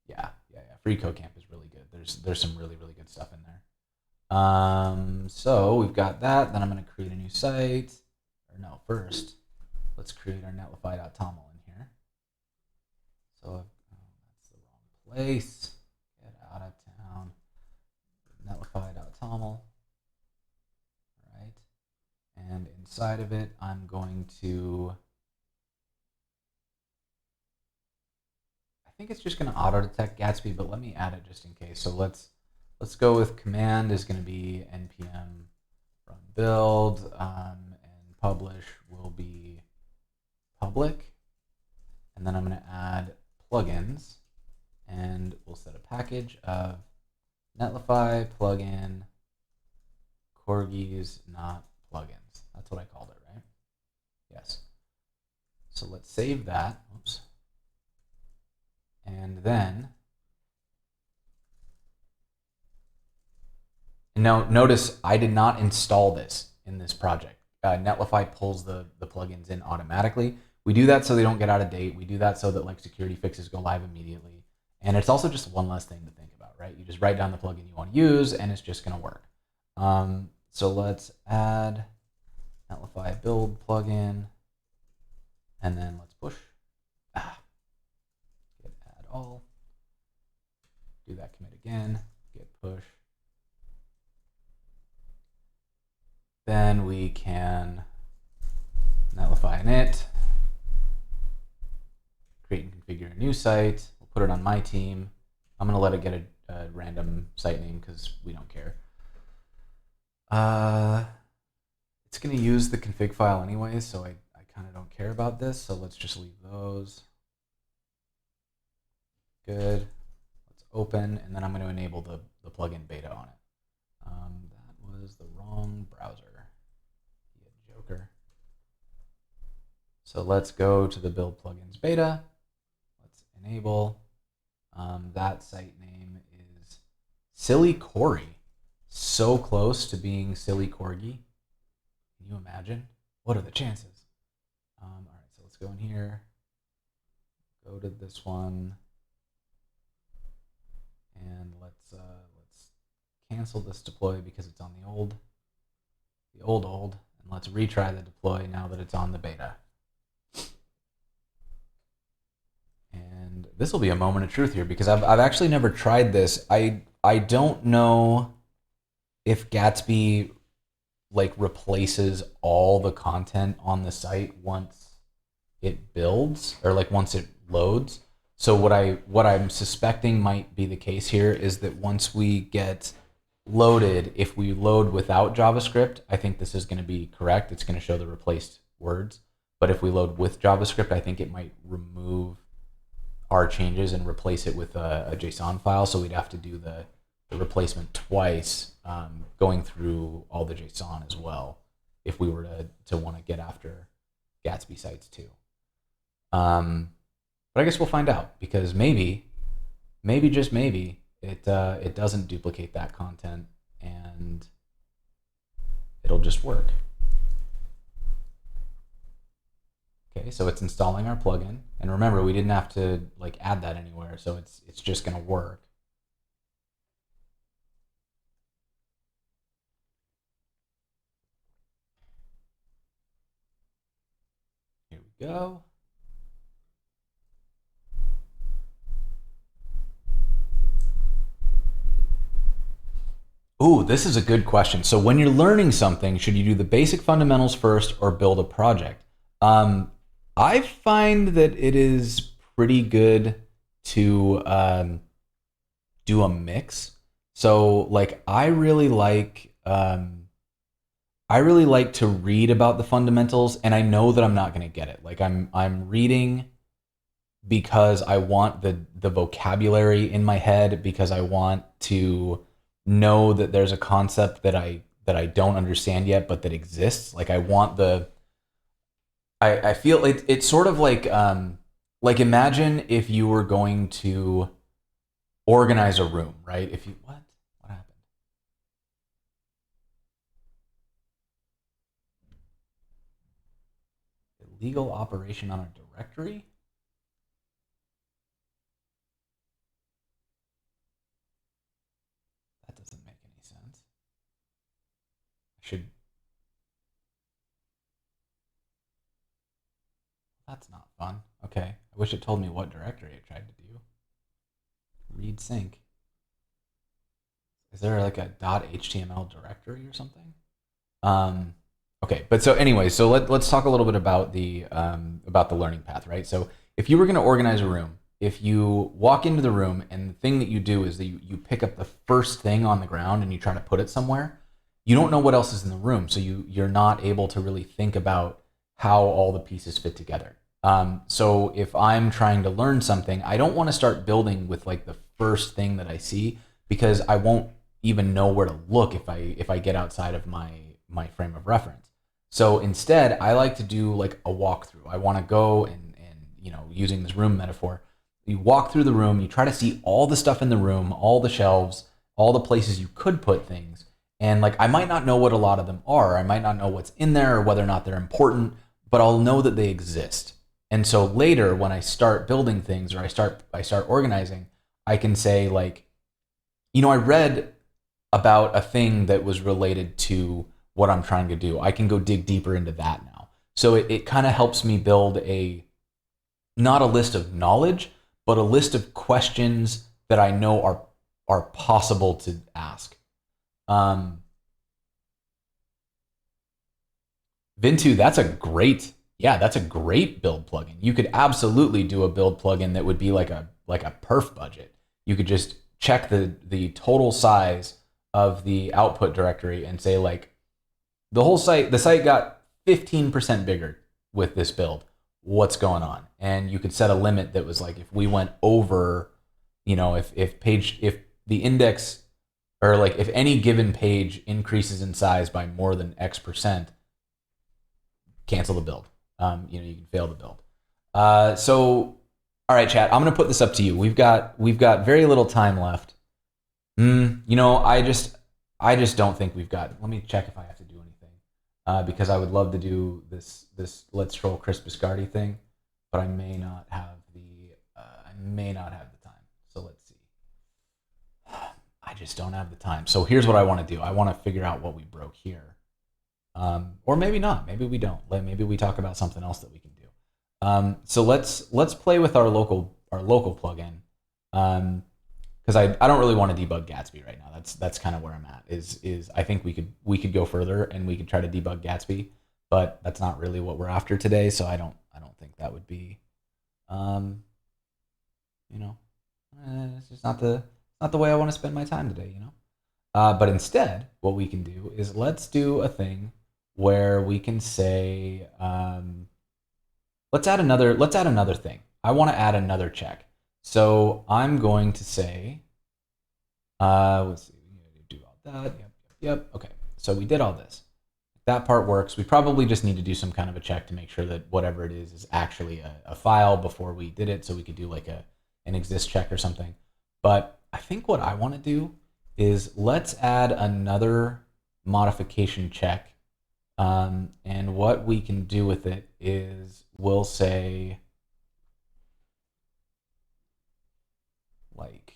yeah. Free code camp is really good. There's some really good stuff in there. So we've got that. Then I'm going to create a new site. Or no, first, let's create our netlify.toml in here. So that's the wrong place. Get out of town. Netlify.toml. All right. And inside of it, I'm going to, I think it's just going to auto detect Gatsby, but let me add it just in case. So let's go with command is going to be npm run build, and publish will be public. And then I'm going to add plugins, and we'll set a package of Netlify plugin corgis not plugins. That's what I called it, right? Yes. So let's save that. Oops. And then now notice I did not install this in this project. Netlify pulls the plugins in automatically. We do that so they don't get out of date. We do that so that like security fixes go live immediately. And it's also just one less thing to think about, right? You just write down the plugin you want to use and it's just going to work. So let's add Netlify Build Plugin, and then let's push. Git add all. Do that commit again. Git push. Then we can Netlify init, create and configure a new site. We'll put it on my team. I'm going to let it get a random site name because we don't care. It's going to use the config file anyway, so I kind of don't care about this. So let's just leave those. Good. Let's open, and then I'm going to enable the plugin beta on it. That was the wrong browser. You joker. So let's go to the build plugins beta. Let's enable. That site name is Silly Corey. So close to being Silly Corgi. Can you imagine? What are the chances? All right, so let's go in here. Go to this one, and let's cancel this deploy because it's on the old, and let's retry the deploy now that it's on the beta. And this will be a moment of truth here because I've actually never tried this. I don't know if Gatsby like replaces all the content on the site once it builds or like once it loads. So what I'm suspecting might be the case here is that once we get loaded, if we load without JavaScript, I think this is going to be correct. It's going to show the replaced words. But if we load with JavaScript, I think it might remove our changes and replace it with a JSON file. So we'd have to do the replacement twice, going through all the JSON as well, if we were to want to get after Gatsby sites too. But I guess we'll find out because maybe just maybe it doesn't duplicate that content and it'll just work. Okay, so it's installing our plugin, and remember we didn't have to like add that anywhere, so it's just going to work. Here we go. Ooh, this is a good question. So when you're learning something, should you do the basic fundamentals first or build a project? I find that it is pretty good to do a mix. So like I really like to read about the fundamentals, and I know that I'm not going to get it. Like I'm reading because I want the vocabulary in my head, because I want to know that there's a concept that I don't understand yet but that exists. Like I want the I feel it's sort of like imagine if you were going to organize a room, right? If you what happened? Illegal operation on a directory? That doesn't make any sense. I should That's not fun. Okay. I wish it told me what directory it tried to do. Read sync. Is there like a .html directory or something? Okay, but so anyway, so let's talk a little bit about the learning path, right? So if you were going to organize a room, if you walk into the room and the thing that you do is that you pick up the first thing on the ground and you try to put it somewhere, you don't know what else is in the room, so you're not able to really think about how all the pieces fit together. So if I'm trying to learn something, I don't want to start building with like the first thing that I see, because I won't even know where to look if I get outside of my frame of reference. So instead, I like to do like a walkthrough. I want to go and using this room metaphor, you walk through the room, you try to see all the stuff in the room, all the shelves, all the places you could put things. And like I might not know what a lot of them are. I might not know what's in there or whether or not they're important, but I'll know that they exist. And so later when I start building things or I start organizing, I can say like, I read about a thing that was related to what I'm trying to do. I can go dig deeper into that now. So it kind of helps me build not a list of knowledge, but a list of questions that I know are possible to ask. Vintu, that's a great build plugin. You could absolutely do a build plugin that would be like a perf budget. You could just check the total size of the output directory and say like the site got 15% bigger with this build. What's going on? And you could set a limit that was like if we went over, if the index or like if any given page increases in size by more than X%, cancel the build. You can fail the build. So, all right, chat. I'm gonna put this up to you. We've got very little time left. I just don't think we've got. Let me check if I have to do anything, because I would love to do this Let's Troll Chris Biscardi thing, but I may not have the time. So let's see. I just don't have the time. So here's what I want to do. I want to figure out what we broke here. Or maybe not. Maybe we don't. Maybe we talk about something else that we can do. So let's play with our local plugin, because I don't really want to debug Gatsby right now. That's kind of where I'm at. Is I think we could go further and we could try to debug Gatsby, but that's not really what we're after today. So I don't think that would be, it's just not the way I want to spend my time today. But instead, what we can do is let's do a thing where we can say, let's add another thing. I want to add another check. So I'm going to say, let's see, we need to do all that. Yep. Okay. So we did all this. That part works. We probably just need to do some kind of a check to make sure that whatever it is actually a file before we did it. So we could do like an exist check or something. But I think what I want to do is let's add another modification check. And what we can do with it is we'll say, like,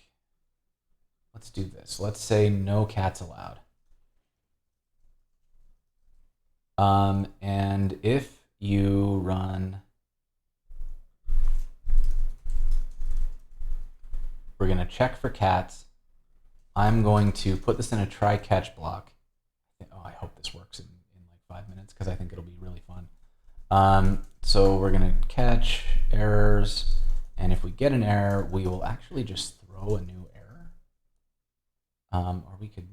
let's do this. Let's say no cats allowed. And if you run, we're going to check for cats. I'm going to put this in a try catch block. Oh, I hope this works in like 5 minutes because I think it'll be really fun. So we're going to catch errors, and if we get an error, we will actually just throw a new error. Or we could,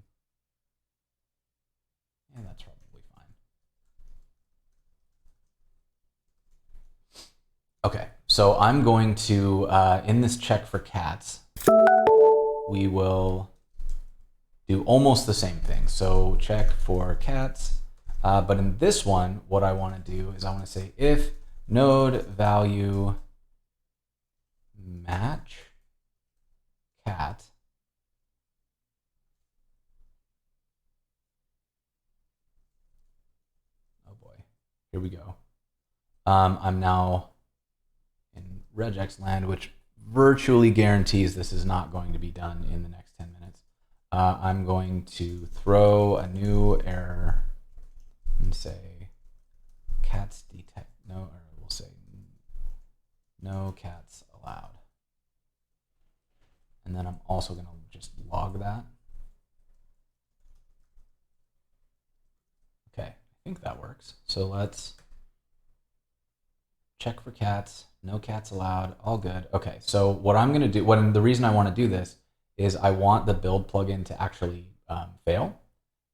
yeah, that's probably fine. Okay, so I'm going to, in this check for cats, we will do almost the same thing. So check for cats, but in this one, what I want to do is I want to say if node value match cat, oh boy, here we go. I'm now in regex land, which virtually guarantees this is not going to be done in the next 10 minutes. I'm going to throw a new error and say cats detect, no, or we'll say no cats allowed. And then I'm also going to just log that. Okay, I think that works. So let's check for cats, no cats allowed, all good. Okay, so what I'm going to do, the reason I want to do this is I want the build plugin to actually fail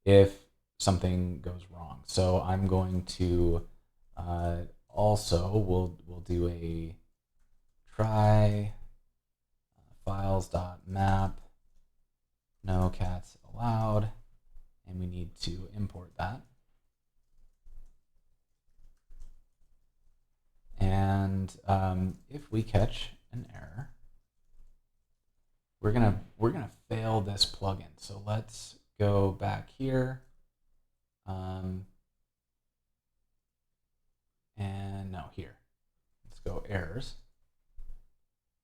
if something goes wrong. So I'm going to also, we'll do a try files.map, no cats allowed, and we need to import that. And if we catch an error, we're gonna fail this plugin. So let's go back here, and no, here. Let's go errors.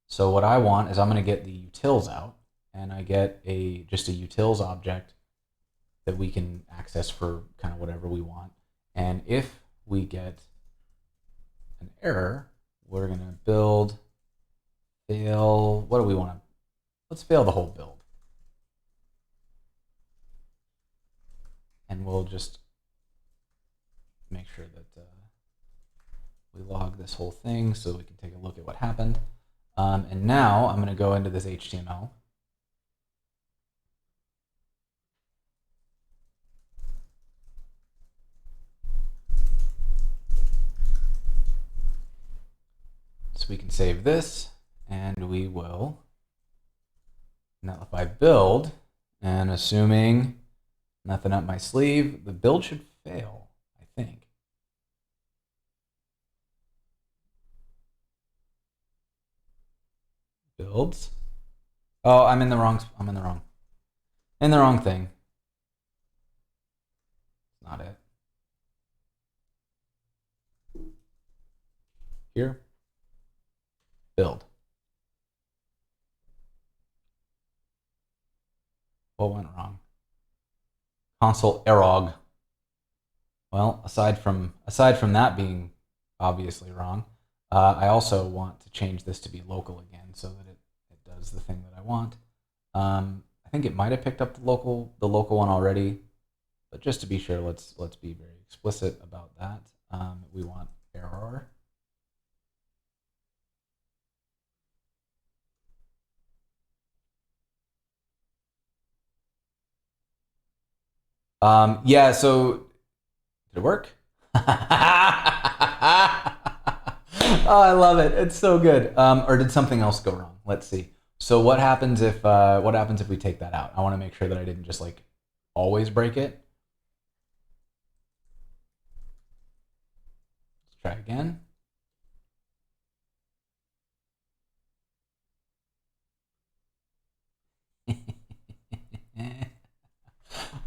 So what I want is I'm gonna get the utils out, and I get just a utils object that we can access for kind of whatever we want. And if we get an error, we're gonna build fail. What do we want to? Let's fail the whole build, and we'll just make sure that we log this whole thing so we can take a look at what happened. And now I'm going to go into this HTML. So we can save this, and we will Netlify build, and assuming nothing up my sleeve, the build should fail, I think. Builds. Oh, I'm in the wrong thing. It's not it. Here. Build. What went wrong? Console error. Well, aside from that being obviously wrong, I also want to change this to be local again so that it does the thing that I want. I think it might have picked up the local one already, but just to be sure, let's be very explicit about that. We want error. Yeah, so did it work? Oh, I love it. It's so good. Or did something else go wrong? Let's see. So what happens if we take that out? I want to make sure that I didn't just like always break it. Let's try again.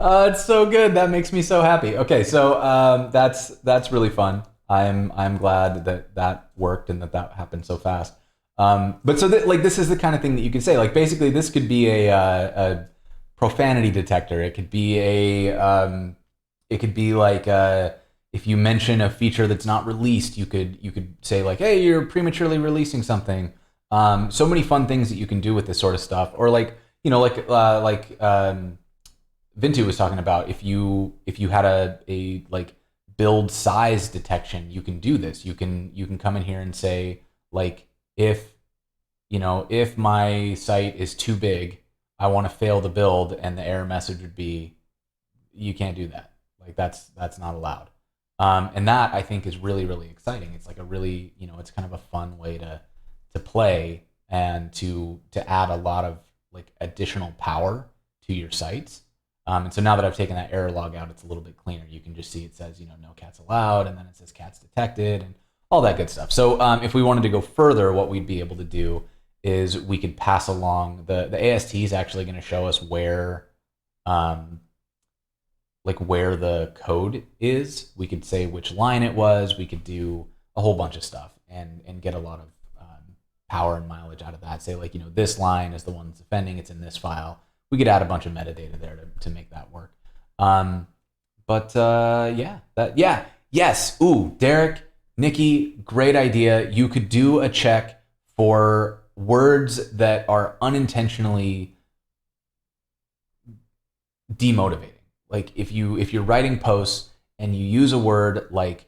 It's so good. That makes me so happy. Okay, so that's really fun. I'm glad that worked and that happened so fast. But so this is the kind of thing that you could say. Like basically, this could be a profanity detector. It could be like if you mention a feature that's not released, you could say like, hey, you're prematurely releasing something. So many fun things that you can do with this sort of stuff. Or like Vintu was talking about, if you had a like build size detection, you can do this. You can come in here and say, like, if my site is too big, I want to fail the build, and the error message would be, you can't do that. Like, that's not allowed. And that, I think, is really, really exciting. It's like a really, it's kind of a fun way to play and to add a lot of like additional power to your sites. And so now that I've taken that error log out, it's a little bit cleaner. You can just see it says, no cats allowed, and then it says cats detected, and all that good stuff. So if we wanted to go further, what we'd be able to do is we could pass along the AST is actually going to show us where the code is. We could say which line it was. We could do a whole bunch of stuff and get a lot of power and mileage out of that. Say, like, this line is the one that's offending. It's in this file. We could add a bunch of metadata there to make that work. Yes. Ooh, Derek, Nikki, great idea. You could do a check for words that are unintentionally demotivating. Like, if you're writing posts and you use a word like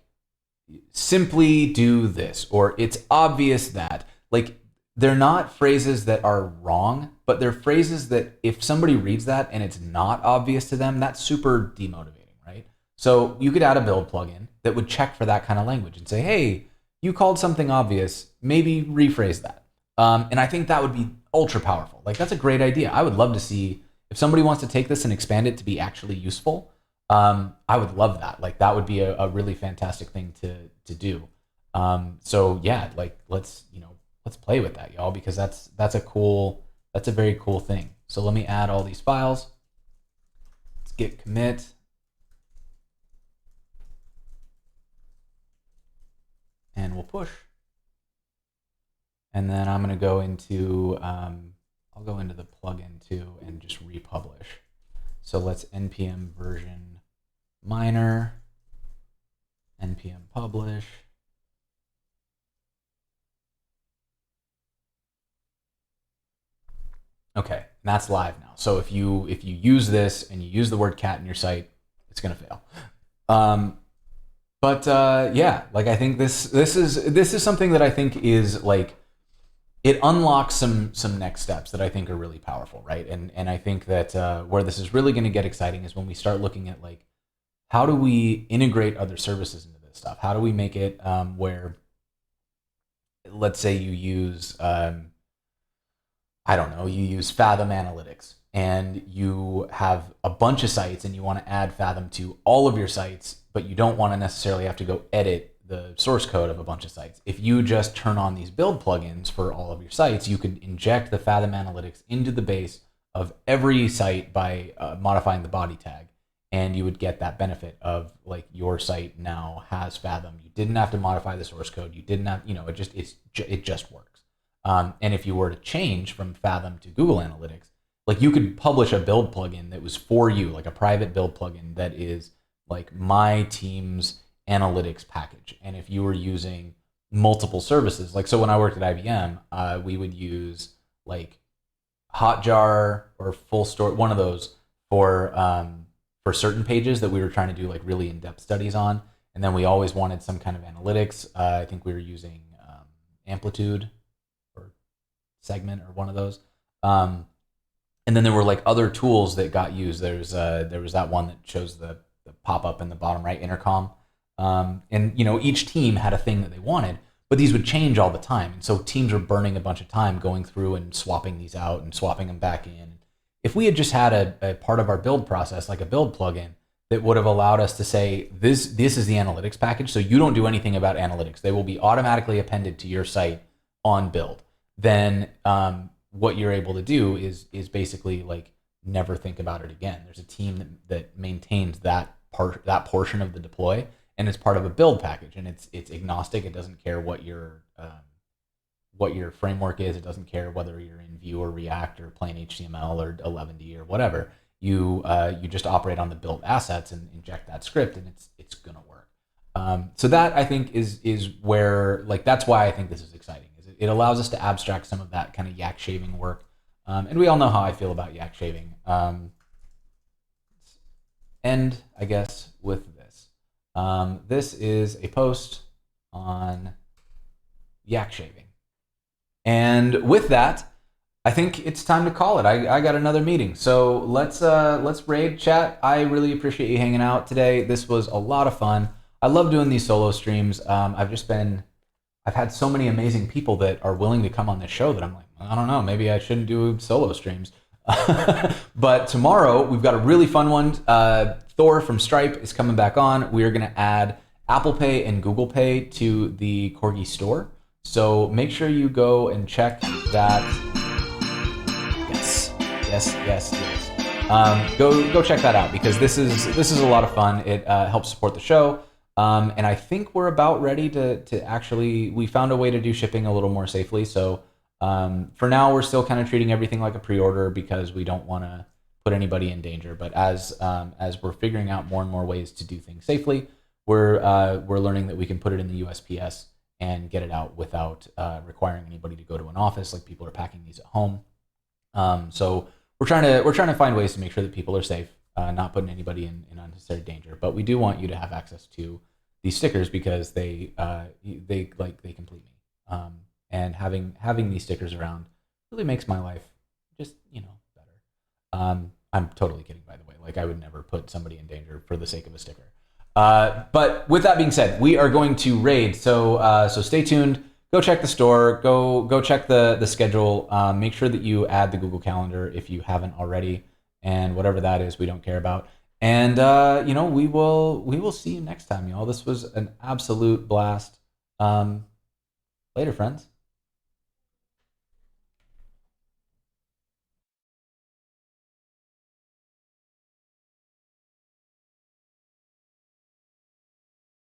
simply do this, or it's obvious that, like, they're not phrases that are wrong, but they're phrases that if somebody reads that and it's not obvious to them, that's super demotivating, right? So you could add a build plugin that would check for that kind of language and say, hey, you called something obvious, maybe rephrase that. And I think that would be ultra powerful. Like, that's a great idea. I would love to see, if somebody wants to take this and expand it to be actually useful, I would love that. Like, that would be a really fantastic thing to do. So yeah, like, let's play with that, y'all, because that's a very cool thing. So let me add all these files. Let's git commit. And we'll push. And then I'm going to go into, I'll go into the plugin too and just republish. So let's npm version minor, npm publish. Okay, and that's live now. So if you use this and you use the word cat in your site, it's gonna fail. Yeah, like, I think this is something that I think is, like, it unlocks some next steps that I think are really powerful, right? And I think that where this is really going to get exciting is when we start looking at, like, how do we integrate other services into this stuff? How do we make it where, let's say you use you use Fathom Analytics, and you have a bunch of sites and you want to add Fathom to all of your sites, but you don't want to necessarily have to go edit the source code of a bunch of sites. If you just turn on these build plugins for all of your sites, you can inject the Fathom Analytics into the base of every site by modifying the body tag, and you would get that benefit of, like, your site now has Fathom. You didn't have to modify the source code. You didn't have, it just works. And if you were to change from Fathom to Google Analytics, like, you could publish a build plugin that was for you, like a private build plugin that is like my team's analytics package. And if you were using multiple services, like, so when I worked at IBM, we would use like Hotjar or Full Story, one of those for certain pages that we were trying to do, like, really in-depth studies on. And then we always wanted some kind of analytics. I think we were using Amplitude or Segment or one of those. And then there were, like, other tools that got used. There was that one that shows the pop-up in the bottom right, Intercom. And each team had a thing that they wanted, but these would change all the time. And so teams were burning a bunch of time going through and swapping these out and swapping them back in. If we had just had a part of our build process, like a build plugin, that would have allowed us to say, this is the analytics package, so you don't do anything about analytics. They will be automatically appended to your site on build. Then what you're able to do is basically, like, never think about it again. There's a team that maintains that portion of the deploy, and it's part of a build package, and it's agnostic. It doesn't care what your framework is. It doesn't care whether you're in Vue or React or plain HTML or 11D or whatever. You just operate on the built assets and inject that script, and it's gonna work. So that, I think, is where, like, that's why I think this is exciting. Is it allows us to abstract some of that kind of yak shaving work And we all know how I feel about yak shaving. End, I guess, with this. This is a post on yak shaving. And with that, I think it's time to call it. I got another meeting. So let's raid chat. I really appreciate you hanging out today. This was a lot of fun. I love doing these solo streams. I've had so many amazing people that are willing to come on this show that I'm like, I don't know, maybe I shouldn't do solo streams. But tomorrow we've got a really fun one. Thor from Stripe is coming back on. We are going to add Apple Pay and Google Pay to the Corgi store. So make sure you go and check that. Yes. Go check that out, because this is a lot of fun. It helps support the show. And I think we're about ready to actually, we found a way to do shipping a little more safely. So for now, we're still kind of treating everything like a pre-order because we don't want to put anybody in danger. But as we're figuring out more and more ways to do things safely, we're learning that we can put it in the USPS and get it out without requiring anybody to go to an office, like people are packing these at home. So we're trying to find ways to make sure that people are safe, not putting anybody in unnecessary danger. But we do want you to have access to these stickers because they complete me. And having these stickers around really makes my life just better. I'm totally kidding, by the way. Like, I would never put somebody in danger for the sake of a sticker. But with that being said, we are going to raid. So stay tuned. Go check the store. Go check the schedule. Make sure that you add the Google Calendar if you haven't already, and whatever that is, we don't care about. And we will see you next time, y'all. This was an absolute blast. Later, friends.